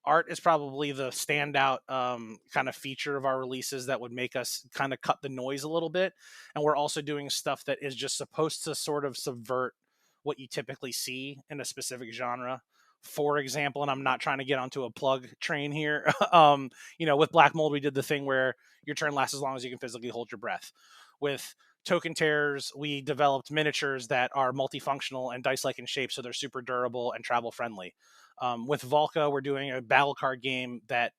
art is probably the standout kind of feature of our releases that would make us kind of cut the noise a little bit. And we're also doing stuff that is just supposed to sort of subvert what you typically see in a specific genre. For example, and I'm not trying to get onto a plug train here, with Black Mold, we did the thing where your turn lasts as long as you can physically hold your breath. With Token Terrors, we developed miniatures that are multifunctional and dice-like in shape, so they're super durable and travel friendly. With Volca, we're doing a battle card game that,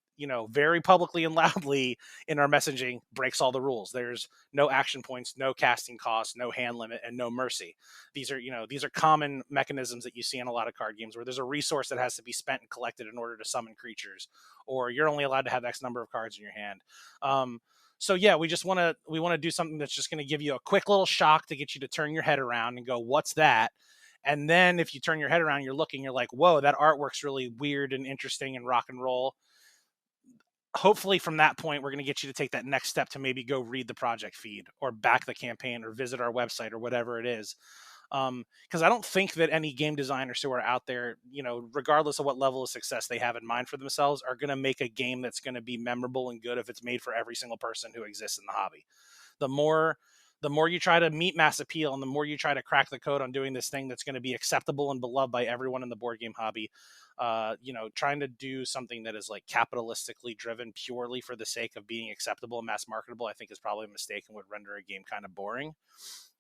very publicly and loudly in our messaging breaks all the rules. There's no action points, no casting costs, no hand limit, and no mercy. These are common mechanisms that you see in a lot of card games where there's a resource that has to be spent and collected in order to summon creatures, or you're only allowed to have X number of cards in your hand. So yeah, we want to do something that's just going to give you a quick little shock to get you to turn your head around and go, "What's that?" And then if you turn your head around, you're looking, you're like, "Whoa, that artwork's really weird and interesting and rock and roll." Hopefully from that point, we're going to get you to take that next step to maybe go read the project feed or back the campaign or visit our website or whatever it is. Because I don't think that any game designers who are out there, regardless of what level of success they have in mind for themselves, are going to make a game that's going to be memorable and good if it's made for every single person who exists in the hobby. The more the more you try to meet mass appeal and the more you try to crack the code on doing this thing that's going to be acceptable and beloved by everyone in the board game hobby, trying to do something that is like capitalistically driven purely for the sake of being acceptable and mass marketable, I think is probably a mistake and would render a game kind of boring,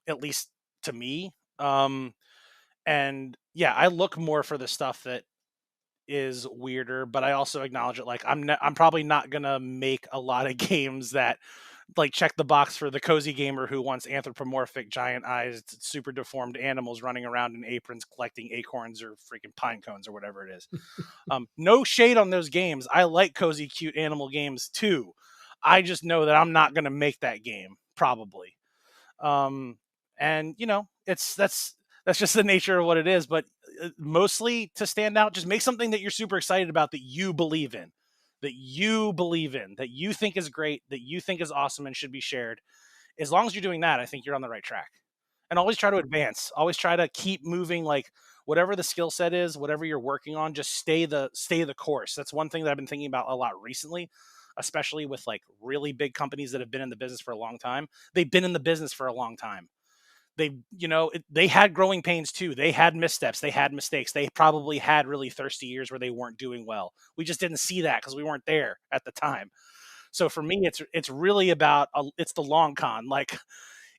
at least to me. And yeah, I look more for the stuff that is weirder, but I also acknowledge it. Like I'm probably not gonna make a lot of games that like check the box for the cozy gamer who wants anthropomorphic, giant-eyed, super deformed animals running around in aprons collecting acorns or freaking pine cones or whatever it is. No shade on those games. I like cozy, cute animal games too. I just know that I'm not gonna make that game probably. Um, and that's just the nature of what it is. But mostly to stand out, just make something that you're super excited about, that you believe in, that you think is great, that you think is awesome and should be shared. As long as you're doing that, I think you're on the right track. And always try to advance. Always try to keep moving. Like whatever the skill set is, whatever you're working on, just stay the course. That's one thing that I've been thinking about a lot recently, especially with like really big companies that have been in the business for a long time. They've been in the business for a long time. They had growing pains too. They had missteps, they had mistakes, they probably had really thirsty years where they weren't doing well. We just didn't see that because we weren't there at the time. So for me, it's really about it's the long con. Like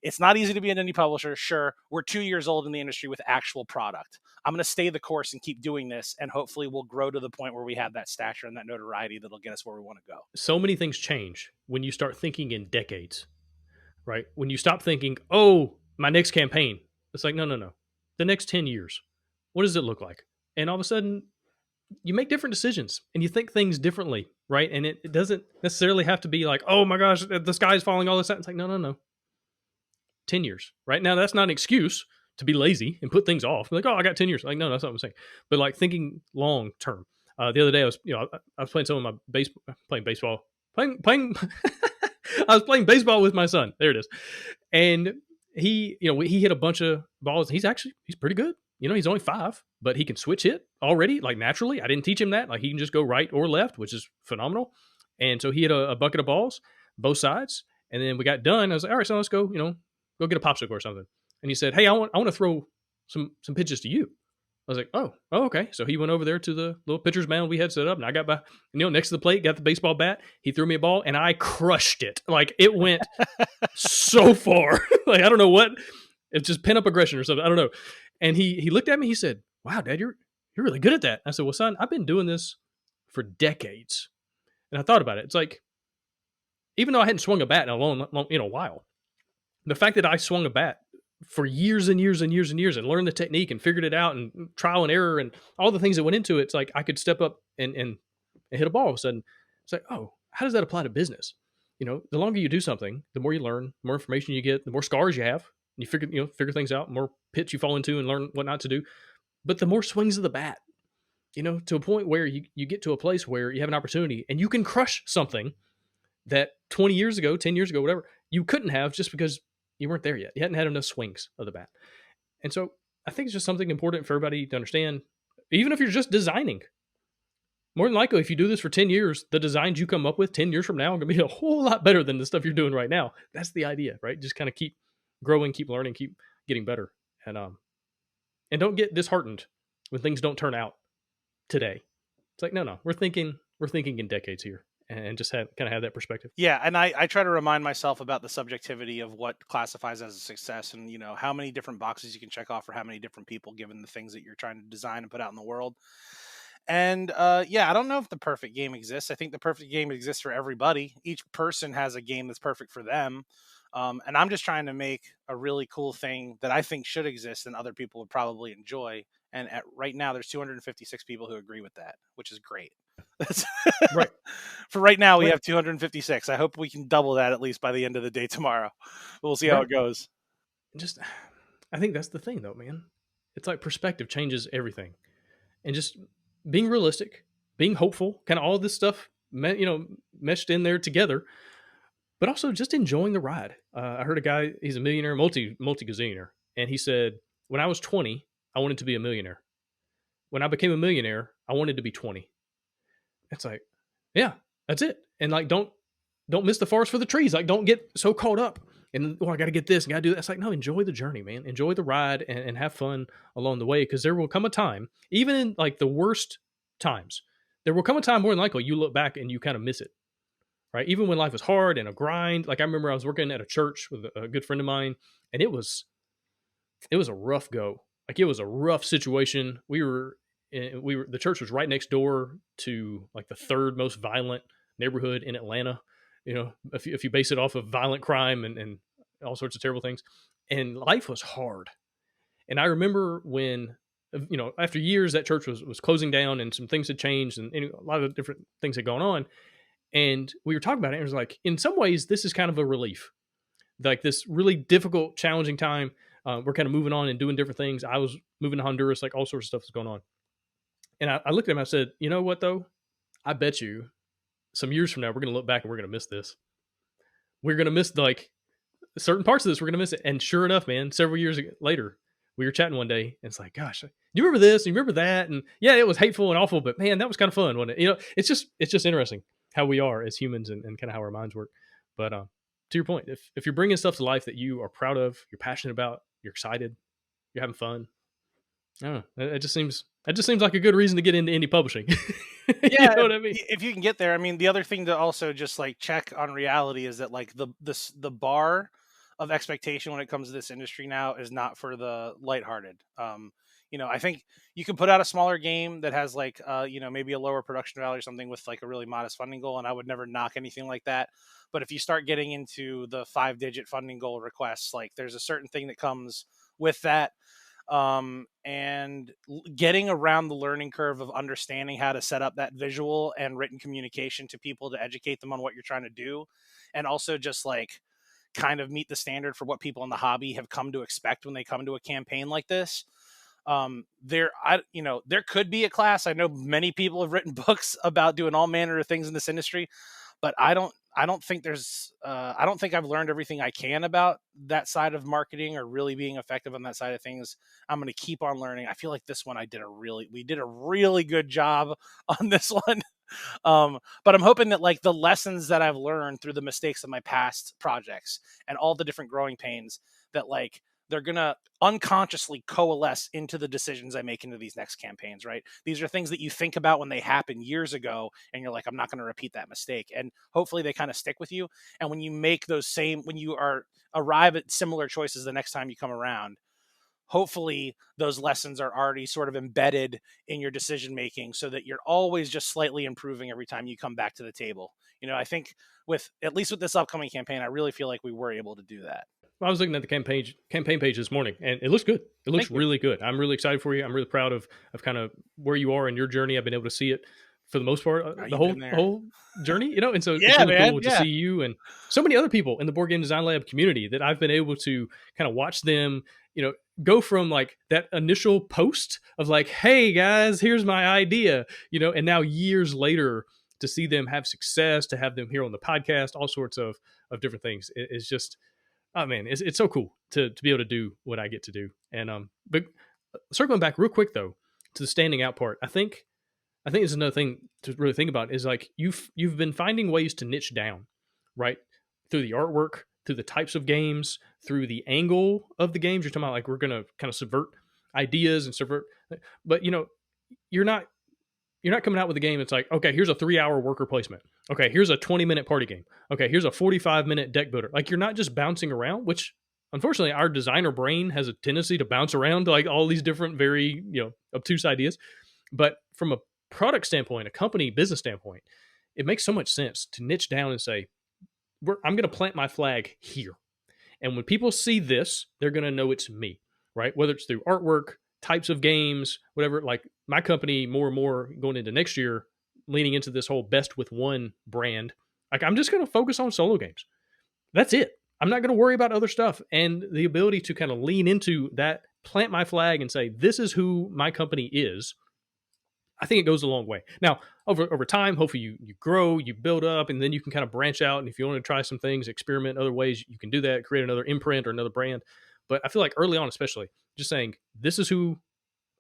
it's not easy to be an indie publisher. Sure, we're 2 years old in the industry with actual product. I'm going to stay the course and keep doing this, and hopefully we'll grow to the point where we have that stature and that notoriety that'll get us where we want to go. So many things change when you start thinking in decades, right? When you stop thinking, oh, my next campaign, it's like, no, no, no. The next 10 years, what does it look like? And all of a sudden, you make different decisions and you think things differently, right? And it doesn't necessarily have to be like, oh my gosh, the sky's falling, all this. It's like, no, no, no. 10 years, right? Now, that's not an excuse to be lazy and put things off. Like, oh, I got 10 years. Like, no, that's not what I'm saying. But like thinking long term. The other day, I was playing some of my playing baseball, playing. I was playing baseball with my son. There it is, and he hit a bunch of balls. He's pretty good. He's only 5, but he can switch hit already, like naturally. I didn't teach him that. Like he can just go right or left, which is phenomenal. And so he hit a bucket of balls, both sides. And then we got done. I was like, all right, so let's go, go get a popsicle or something. And he said, hey, I want to throw some pitches to you. I was like, oh, okay. So he went over there to the little pitcher's mound we had set up, and I got by, next to the plate, got the baseball bat. He threw me a ball, and I crushed it. Like it went so far. Like I don't know what. It's just pent up aggression or something. I don't know. And he looked at me. He said, "Wow, Dad, you're really good at that." I said, "Well, son, I've been doing this for decades." And I thought about it. It's like, even though I hadn't swung a bat in a long while, the fact that I swung a bat for years and years and years and years and learned the technique and figured it out and trial and error and all the things that went into it, it's like I could step up and hit a ball all of a sudden. It's like, oh, how does that apply to business? the longer you do something, the more you learn, the more information you get, the more scars you have. You figure things out, more pits you fall into and learn what not to do. But the more swings of the bat, to a point where you get to a place where you have an opportunity and you can crush something that 20 years ago, 10 years ago, whatever, you couldn't have just because you weren't there yet. You hadn't had enough swings of the bat. And so I think it's just something important for everybody to understand, even if you're just designing. More than likely, if you do this for 10 years, the designs you come up with 10 years from now are going to be a whole lot better than the stuff you're doing right now. That's the idea, right? Just kind of keep growing, keep learning, keep getting better. And don't get disheartened when things don't turn out today. It's like, no, we're thinking in decades here, and just have that perspective. Yeah, and I try to remind myself about the subjectivity of what classifies as a success, and how many different boxes you can check off for how many different people, given the things that you're trying to design and put out in the world. And yeah, I don't know if the perfect game exists. I think the perfect game exists for everybody. Each person has a game that's perfect for them. And I'm just trying to make a really cool thing that I think should exist and other people would probably enjoy. And right now, there's 256 people who agree with that, which is great. Right. For right now, we Right. have 256. I hope we can double that at least by the end of the day tomorrow. We'll see how Right. it goes. Just, I think that's the thing, though, man. It's like perspective changes everything, and just being realistic, being hopeful, kind of all this stuff, meshed in there together, but also just enjoying the ride. I heard a guy; he's a millionaire, multi gazillionaire, and he said, "When I was 20, I wanted to be a millionaire. When I became a millionaire, I wanted to be 20." It's like, yeah, that's it. And like, don't miss the forest for the trees. Like, don't get so caught up and I got to get this, and got to do that. It's like, no, enjoy the journey, man. Enjoy the ride, and have fun along the way, because there will come a time, even in like the worst times, there will come a time more than likely you look back and you kind of miss it, right? Even when life was hard and a grind. Like I remember I was working at a church with a good friend of mine, and it was a rough go. Like it was a rough situation. We were the church was right next door to like the third most violent neighborhood in Atlanta. If you base it off of violent crime and all sorts of terrible things, and life was hard. And I remember when, after years, that church was closing down and some things had changed, and a lot of different things had gone on. And we were talking about it, and it was like, in some ways, this is kind of a relief. Like this really difficult, challenging time, we're kind of moving on and doing different things. I was moving to Honduras, like all sorts of stuff was going on. And I looked at him, I said, you know what though? I bet you some years from now, we're going to look back and we're going to miss this. We're going to miss like certain parts of this. We're going to miss it. And sure enough, man, several years later, we were chatting one day, and it's like, gosh, do you remember this? And you remember that? And yeah, it was hateful and awful, but man, that was kind of fun, wasn't it? It's just interesting how we are as humans, and kind of how our minds work. But to your point, if you're bringing stuff to life that you are proud of, you're passionate about, you're excited, you're having fun, I don't know. It just seems like a good reason to get into indie publishing. You Yeah, know what I mean? if you can get there. I mean, the other thing to also just like check on reality is that like the bar of expectation when it comes to this industry now is not for the lighthearted. I think you can put out a smaller game that has like maybe a lower production value or something with like a really modest funding goal, and I would never knock anything like that. But if you start getting into the 5-digit funding goal requests, like there's a certain thing that comes with that, and getting around the learning curve of understanding how to set up that visual and written communication to people to educate them on what you're trying to do, and also just like kind of meet the standard for what people in the hobby have come to expect when they come to a campaign like this. There could be a class. I know many people have written books about doing all manner of things in this industry, but I don't think I don't think I've learned everything I can about that side of marketing or really being effective on that side of things. I'm going to keep on learning. I feel like this one we did a really good job on this one. But I'm hoping that like the lessons that I've learned through the mistakes of my past projects and all the different growing pains, that like they're gonna unconsciously coalesce into the decisions I make into these next campaigns, right? These are things that you think about when they happen years ago, and you're like, I'm not going to repeat that mistake. And hopefully they kind of stick with you. And when you make when you arrive at similar choices the next time you come around, hopefully those lessons are already sort of embedded in your decision making, so that you're always just slightly improving every time you come back to the table. I think at least with this upcoming campaign, I really feel like we were able to do that. I was looking at the campaign page this morning, and it looks good. It looks Thank you. really good. I'm really excited for you. I'm really proud of kind of where you are in your journey. I've been able to see it for the most part, Oh, the you've been whole there. whole journey, and so it's Yeah, really man. cool to Yeah. see you and so many other people in the Board Game Design Lab community that I've been able to kind of watch them, go from like that initial post of like, "Hey guys, here's my idea," and now years later to see them have success, to have them here on the podcast, all sorts of different things. It's just, oh man, it's so cool to be able to do what I get to do. And but circling back real quick though to the standing out part, I think it's another thing to really think about is like you've been finding ways to niche down, right? Through the artwork, through the types of games, through the angle of the games. You're talking about like we're gonna kind of subvert ideas and subvert, but you're not you're not coming out with a game that's like, okay, here's a 3 hour worker placement. Okay, here's a 20-minute party game. Okay, here's a 45-minute deck builder. Like you're not just bouncing around, which unfortunately our designer brain has a tendency to bounce around to like all these different very, obtuse ideas. But from a product standpoint, a company business standpoint, it makes so much sense to niche down and say, I'm going to plant my flag here. And when people see this, they're going to know it's me, right? Whether it's through artwork, types of games, whatever. Like my company, more and more going into next year, leaning into this whole best with one brand. Like I'm just going to focus on solo games. That's it. I'm not going to worry about other stuff. And the ability to kind of lean into that, plant my flag and say, this is who my company is. I think it goes a long way. Now, over time, hopefully you grow, you build up, and then you can kind of branch out. And if you want to try some things, experiment other ways, you can do that, create another imprint or another brand. But I feel like early on, especially, just saying, this is who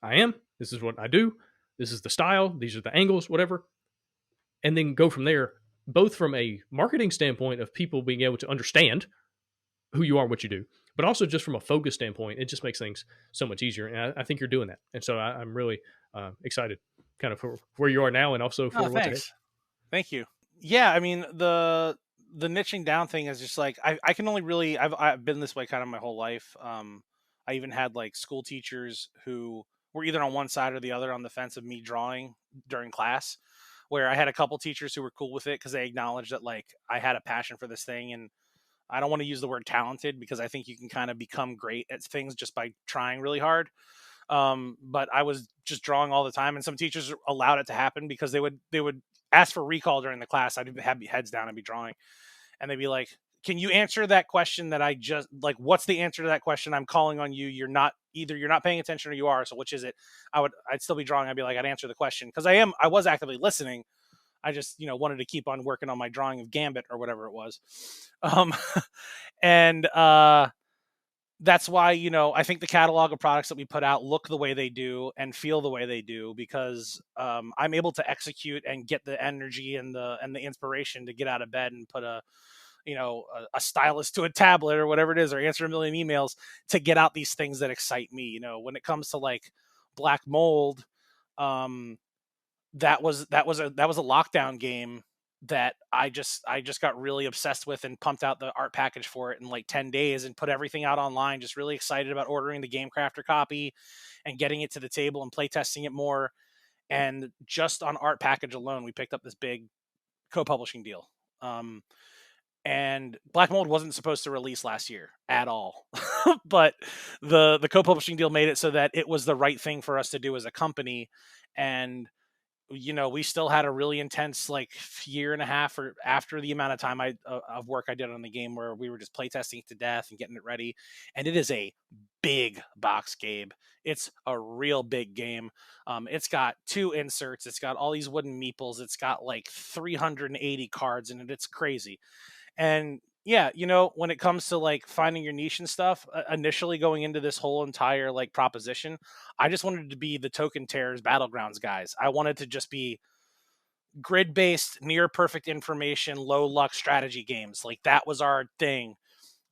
I am, this is what I do, this is the style, these are the angles, whatever, and then go from there, both from a marketing standpoint of people being able to understand who you are and what you do, but also just from a focus standpoint, it just makes things so much easier. And I think you're doing that. And so I'm really excited kind of for where you are now and also Oh, for what's ahead. thanks. Thank you. Yeah, I mean the niching down thing is just like I can only really I've been this way kind of my whole life. I even had like school teachers who were either on one side or the other on the fence of me drawing during class, where I had a couple teachers who were cool with it because they acknowledged that like I had a passion for this thing. And I don't want to use the word talented because I think you can kind of become great at things just by trying really hard. But I was just drawing all the time, and some teachers allowed it to happen because they would ask for recall during the class. I'd have heads down and be drawing, and they'd be like, "Can you answer that question that I just like? What's the answer to that question? I'm calling on you. You're not paying attention or you are. So which is it?" I'd still be drawing. I'd be like, I'd answer the question because I was actively listening. I just wanted to keep on working on my drawing of Gambit or whatever it was, um, and that's why I think the catalog of products that we put out look the way they do and feel the way they do because I'm able to execute and get the energy and the inspiration to get out of bed and put a stylus to a tablet or whatever it is, or answer a million emails to get out these things that excite me. When it comes to like Black Mold, um, that was a lockdown game that I just got really obsessed with and pumped out the art package for it in like 10 days and put everything out online, just really excited about ordering the Game Crafter copy and getting it to the table and play testing it more. And just on art package alone, we picked up this big co-publishing deal. Um, and Black Mold wasn't supposed to release last year at all, but the co-publishing deal made it so that it was the right thing for us to do as a company. And we still had a really intense like year and a half or after the amount of time of work I did on the game where we were just playtesting it to death and getting it ready. And it is a big box, Gabe. It's a real big game. It's got 2 inserts. It's got all these wooden meeples. It's got like 380 cards in it. It's crazy. And yeah, when it comes to like finding your niche and stuff, initially going into this whole entire like proposition, I just wanted to be the Token Terrors Battlegrounds guys. I wanted to just be grid based, near perfect information, low luck strategy games. Like that was our thing.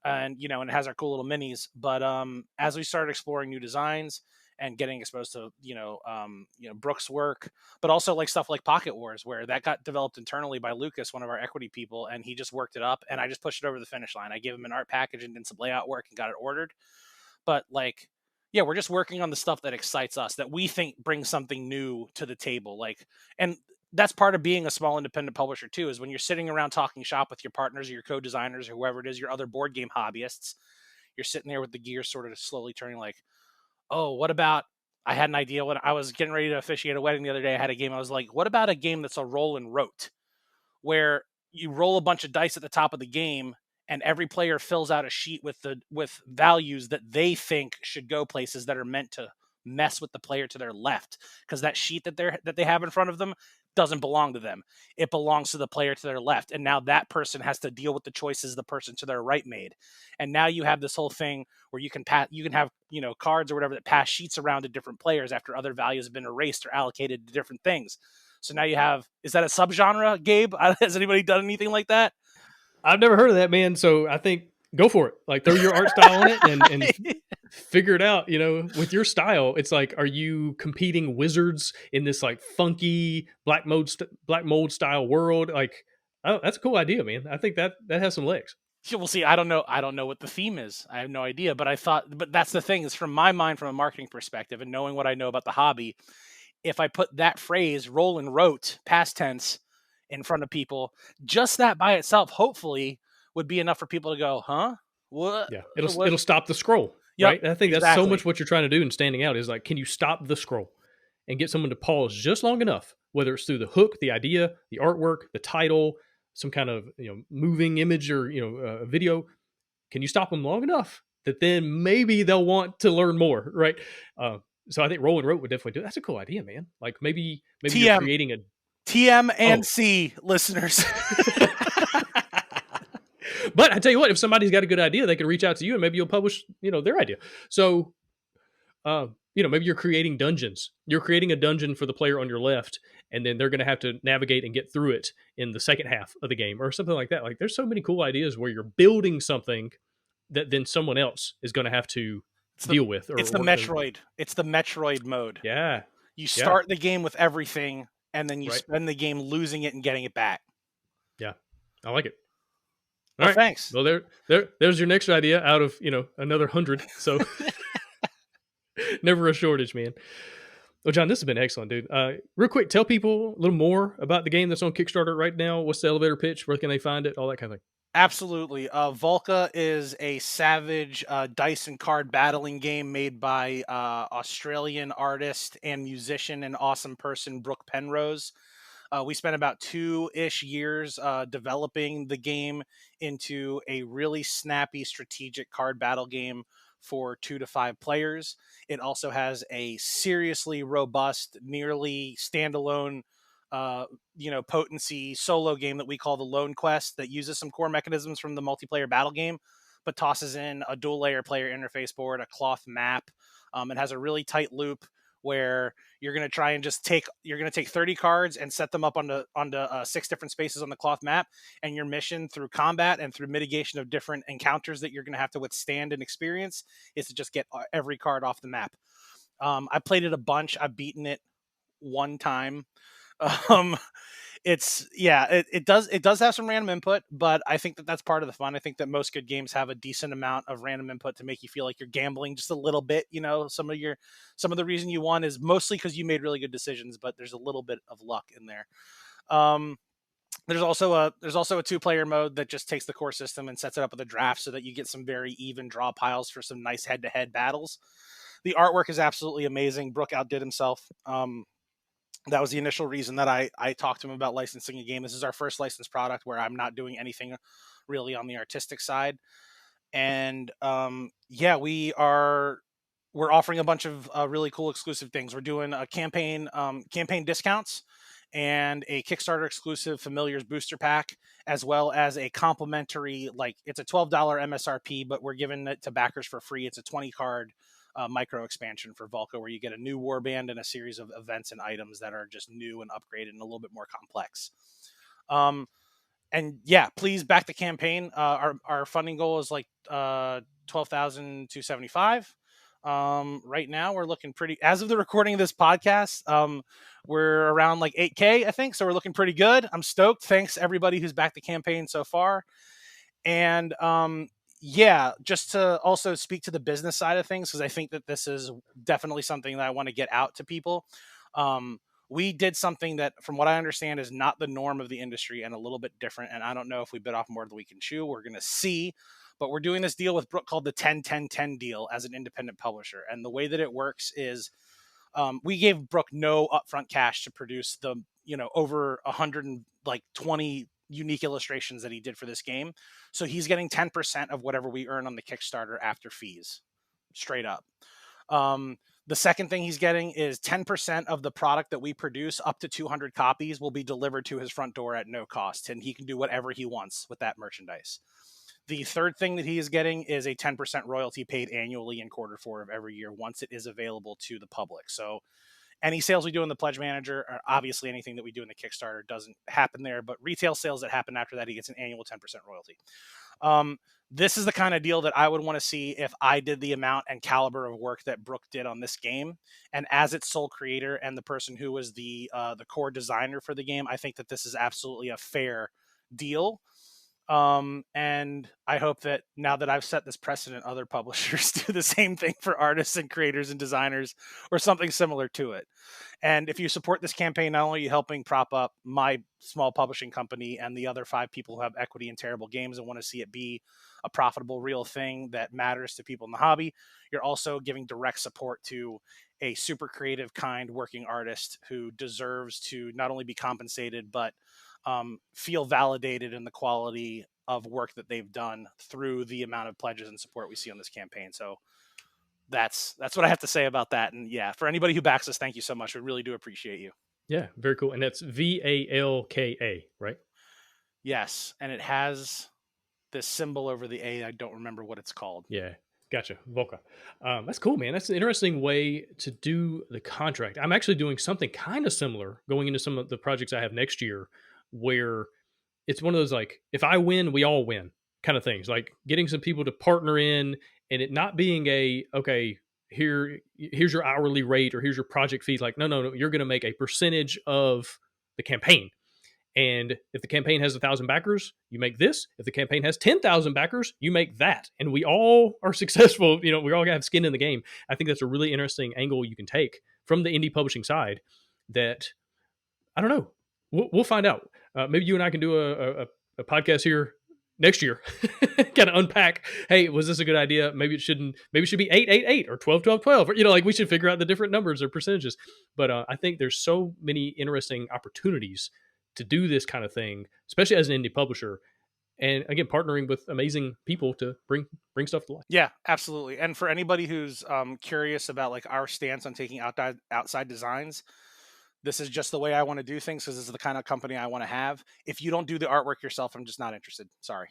And it has our cool little minis. But as we started exploring new designs and getting exposed to Brooks' work, but also like stuff like Pocket Wars, where that got developed internally by Lucas, one of our equity people, and he just worked it up, and I just pushed it over the finish line. I gave him an art package and did some layout work and got it ordered. But like, yeah, we're just working on the stuff that excites us, that we think brings something new to the table. Like, and that's part of being a small independent publisher too, is when you're sitting around talking shop with your partners or your co-designers or whoever it is, your other board game hobbyists, you're sitting there with the gears sort of slowly turning like, oh, what about I had an idea when I was getting ready to officiate a wedding the other day. I had a game. I was like, what about a game that's a roll and rote, where you roll a bunch of dice at the top of the game, and every player fills out a sheet with values that they think should go places that are meant to mess with the player to their left, because that sheet that they have in front of them doesn't belong to them. It belongs to the player to their left, and now that person has to deal with the choices the person to their right made. And now you have this whole thing where you can have, cards or whatever that pass sheets around to different players after other values have been erased or allocated to different things. So now you have, is that a subgenre, Gabe? Has anybody done anything like that? I've never heard of that, man. So I think go for it. Like throw your art style on it and figure it out. You know, with your style, it's like, are you competing wizards in this like funky black mold style world? Like, oh, that's a cool idea, man. I think that has some legs. We'll see. I don't know. I don't know what the theme is. I have no idea. But I thought, but that's the thing, is from my mind, from a marketing perspective, and knowing what I know about the hobby, if I put that phrase "roll and wrote" past tense in front of people, just that by itself, hopefully, would be enough for people to go, "Huh? What? Yeah, What?" it'll stop the scroll, Yep, right? And I think that's so exactly. much what you're trying to do in standing out is like, can you stop the scroll and get someone to pause just long enough, whether it's through the hook, the idea, the artwork, the title, some kind of moving image or video. Can you stop them long enough that then maybe they'll want to learn more, right? Uh, so I think Roll and Rote would definitely do. That's a cool idea, man. Like maybe you're TM, creating a TM, and oh. C listeners. But I tell you what, if somebody's got a good idea, they can reach out to you, and maybe you'll publish, their idea. So, maybe you're creating dungeons. You're creating a dungeon for the player on your left, and then they're going to have to navigate and get through it in the second half of the game, or something like that. Like, there's so many cool ideas where you're building something that then someone else is going to have to It's the deal with or it's the work. Metroid. It's the Metroid mode. Yeah, You yeah, start the game with everything, and then you right, spend the game losing it and getting it back. yeah. I like it. All Well, right. thanks. Well, there's your next idea out of another 100. So never a shortage, man. Well, John, this has been excellent, dude. Real quick, tell people a little more about the game that's on Kickstarter right now. What's the elevator pitch? Where can they find it? All that kind of thing. Absolutely. Volca is a savage dice and card battling game made by Australian artist and musician and awesome person Brooke Penrose. We spent about 2-ish years developing the game into a really snappy strategic card battle game for 2 to 5 players. It also has a seriously robust, nearly standalone, uh, potency solo game that we call the Lone Quest, that uses some core mechanisms from the multiplayer battle game, but tosses in a dual layer player interface board, a cloth map. It has a really tight loop where you're going to try and you're going to take 30 cards and set them up onto 6 different spaces on the cloth map, and your mission through combat and through mitigation of different encounters that you're going to have to withstand and experience is to just get every card off the map. I played it a bunch. I've beaten it one time. um it does have some random input, but I think that that's part of the fun. I think that most good games have a decent amount of random input to make you feel like you're gambling just a little bit. Some of the reason you won is mostly because you made really good decisions, but there's a little bit of luck in there. um there's also a 2-player mode that just takes the core system and sets it up with a draft so that you get some very even draw piles for some nice head-to-head battles. The artwork is absolutely amazing. Brooke outdid himself. That was the initial reason that I talked to him about licensing a game. This is our first licensed product where I'm not doing anything really on the artistic side. And yeah, we're offering a bunch of really cool exclusive things. We're doing a campaign discounts and a Kickstarter exclusive Familiars booster pack, as well as a complimentary, like, it's a $12 MSRP, but we're giving it to backers for free. It's a 20 card micro expansion for Volca, where you get a new warband and a series of events and items that are just new and upgraded and a little bit more complex. Um, and yeah, please back the campaign. Our funding goal is like 12,275. Right now we're looking pretty, as of the recording of this podcast, we're around like 8K, I think. So we're looking pretty good. I'm stoked. Thanks everybody who's backed the campaign so far. And yeah, just to also speak to the business side of things, because I think that this is definitely something that I want to get out to people. Um, we did something that, from what I understand, is not the norm of the industry and a little bit different. And I don't know if we bit off more than we can chew. We're going to see. But we're doing this deal with Brooke called the 10-10-10 deal as an independent publisher. And the way that it works is We gave Brooke no upfront cash to produce the over 120 unique illustrations that he did for this game. So he's getting 10% of whatever we earn on the Kickstarter after fees, straight up. Um, the second thing he's getting is 10% of the product that we produce, up to 200 copies, will be delivered to his front door at no cost, and he can do whatever he wants with that merchandise. The third thing that he is getting is a 10% royalty paid annually in quarter 4 of every year once it is available to the public. So any sales we do in the pledge manager, or obviously anything that we do in the Kickstarter, doesn't happen there, but retail sales that happen after that, he gets an annual 10% royalty. This is the kind of deal that I would want to see if I did the amount and caliber of work that Brooke did on this game. And as its sole creator and the person who was the core designer for the game, I think that this is absolutely a fair deal. And I hope that now that I've set this precedent, other publishers do the same thing for artists and creators and designers, or something similar to it. And if you support this campaign, not only are you helping prop up my small publishing company and the other 5 people who have equity in Terrible Games and want to see it be a profitable, real thing that matters to people in the hobby, you're also giving direct support to a super creative, kind, working artist who deserves to not only be compensated, but feel validated in the quality of work that they've done through the amount of pledges and support we see on this campaign. So that's what I have to say about that. And yeah, for anybody who backs us, thank you so much. We really do appreciate you. Yeah, very cool. And that's VALKA, right? Yes, and it has this symbol over the A. I don't remember what it's called. Yeah, gotcha. Volca. That's cool, man. That's an interesting way to do the contract. I'm actually doing something kind of similar going into some of the projects I have next year, where it's one of those like, if I win, we all win kind of things. Like getting some people to partner in, and it not being a okay, here's your hourly rate or here's your project fees. Like, no, you're going to make a percentage of the campaign. And if the campaign has 1,000 backers, you make this. If the campaign has 10,000 backers, you make that. And we all are successful. You know, we all have skin in the game. I think that's a really interesting angle you can take from the indie publishing side that, I don't know. We'll find out. Maybe you and I can do a podcast here next year, kind of unpack. Hey, was this a good idea? Maybe it shouldn't. Maybe it should be 8, 8, 8 or 12, 12, 12. Or, like we should figure out the different numbers or percentages. But I think there's so many interesting opportunities to do this kind of thing, especially as an indie publisher. And again, partnering with amazing people to bring stuff to life. Yeah, absolutely. And for anybody who's curious about like our stance on taking outside designs, this is just the way I want to do things because this is the kind of company I want to have. If you don't do the artwork yourself, I'm just not interested. Sorry.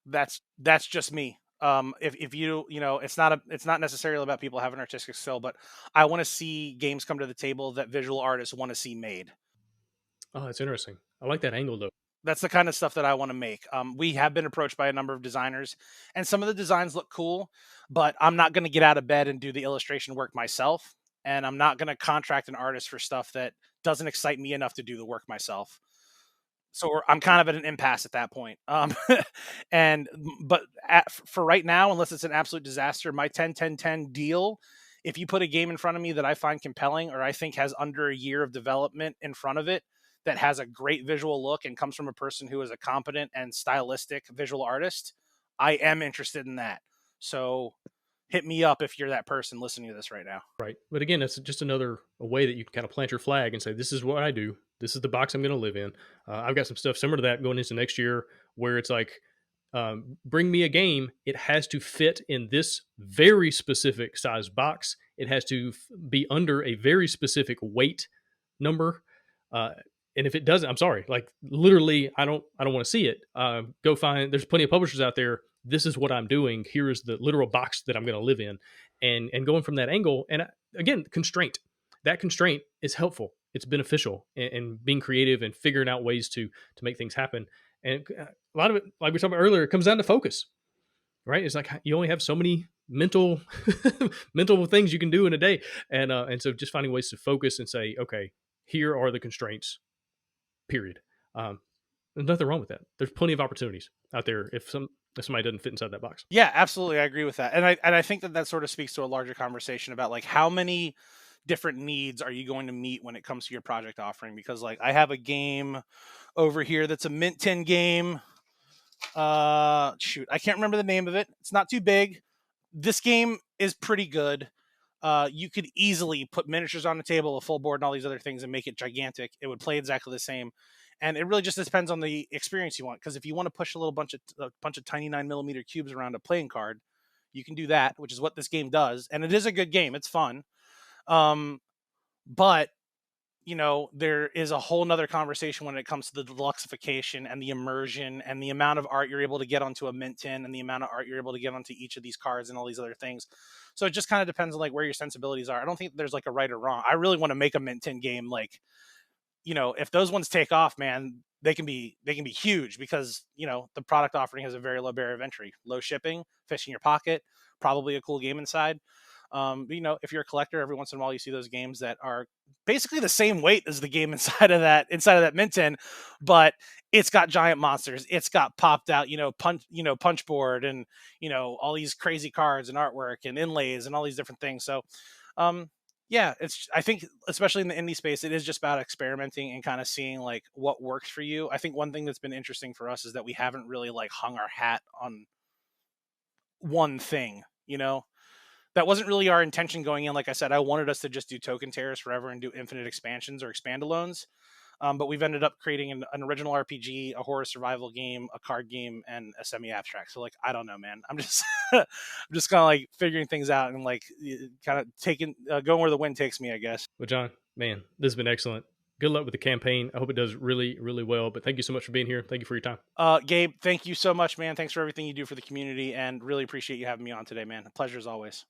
That's just me. If you it's not necessarily about people having artistic skill, but I want to see games come to the table that visual artists want to see made. Oh, that's interesting. I like that angle though. That's the kind of stuff that I want to make. We have been approached by a number of designers, and some of the designs look cool, but I'm not going to get out of bed and do the illustration work myself. And I'm not going to contract an artist for stuff that doesn't excite me enough to do the work myself. So I'm kind of at an impasse at that point. For right now, unless it's an absolute disaster, my 10-10-10 deal, if you put a game in front of me that I find compelling or I think has under a year of development in front of it, that has a great visual look and comes from a person who is a competent and stylistic visual artist, I am interested in that. So hit me up if you're that person listening to this right now. Right. But again, it's just a way that you can kind of plant your flag and say, this is what I do. This is the box I'm going to live in. I've got some stuff similar to that going into next year where it's like, bring me a game. It has to fit in this very specific size box. It has to be under a very specific weight number. And if it doesn't, I'm sorry. Like literally, I don't want to see it. Go find. There's plenty of publishers out there. This is what I'm doing. Here is the literal box that I'm going to live in, and going from that angle. And again, constraint. That constraint is helpful. It's beneficial, and being creative and figuring out ways to make things happen. And a lot of it, like we talked about earlier, it comes down to focus. Right? It's like you only have so many mental things you can do in a day, and so just finding ways to focus and say, okay, here are the constraints. Period. There's nothing wrong with that. There's plenty of opportunities out there if somebody doesn't fit inside that box. Yeah, absolutely. I agree with that. And I think that sort of speaks to a larger conversation about like how many different needs are you going to meet when it comes to your project offering? Because like I have a game over here that's a Mint 10 game. I can't remember the name of it. It's not too big. This game is pretty good. you could easily put miniatures on the table, a full board, and all these other things, and make it gigantic. It would play exactly the same, and it really just depends on the experience you want. Because if you want to push a bunch of tiny 9 millimeter cubes around a playing card, you can do that, which is what this game does, and it is a good game. It's fun, um, but there is a whole nother conversation when it comes to the deluxification and the immersion and the amount of art you're able to get onto a mint tin and the amount of art you're able to get onto each of these cards and all these other things. So it just kind of depends on like where your sensibilities are. I don't think there's like a right or wrong. I really want to make a mint tin game like, if those ones take off, man, they can be huge because, the product offering has a very low barrier of entry, low shipping, fish in your pocket, probably a cool game inside. But, if you're a collector, every once in a while you see those games that are basically the same weight as the game inside of that mint tin, but it's got giant monsters. It's got popped out, punch board and all these crazy cards and artwork and inlays and all these different things. So, um, yeah, I think especially in the indie space, it is just about experimenting and kind of seeing like what works for you. I think one thing that's been interesting for us is that we haven't really like hung our hat on one thing. That wasn't really our intention going in. Like I said, I wanted us to just do token terrors forever and do infinite expansions or expandalones. But we've ended up creating an original RPG, a horror survival game, a card game, and a semi-abstract. So like, I don't know, man. I'm just, I'm just kind of like figuring things out and like kind of taking, going where the wind takes me, I guess. Well, John, man, this has been excellent. Good luck with the campaign. I hope it does really, really well. But thank you so much for being here. Thank you for your time. Gabe, thank you so much, man. Thanks for everything you do for the community, and really appreciate you having me on today, man. A pleasure as always.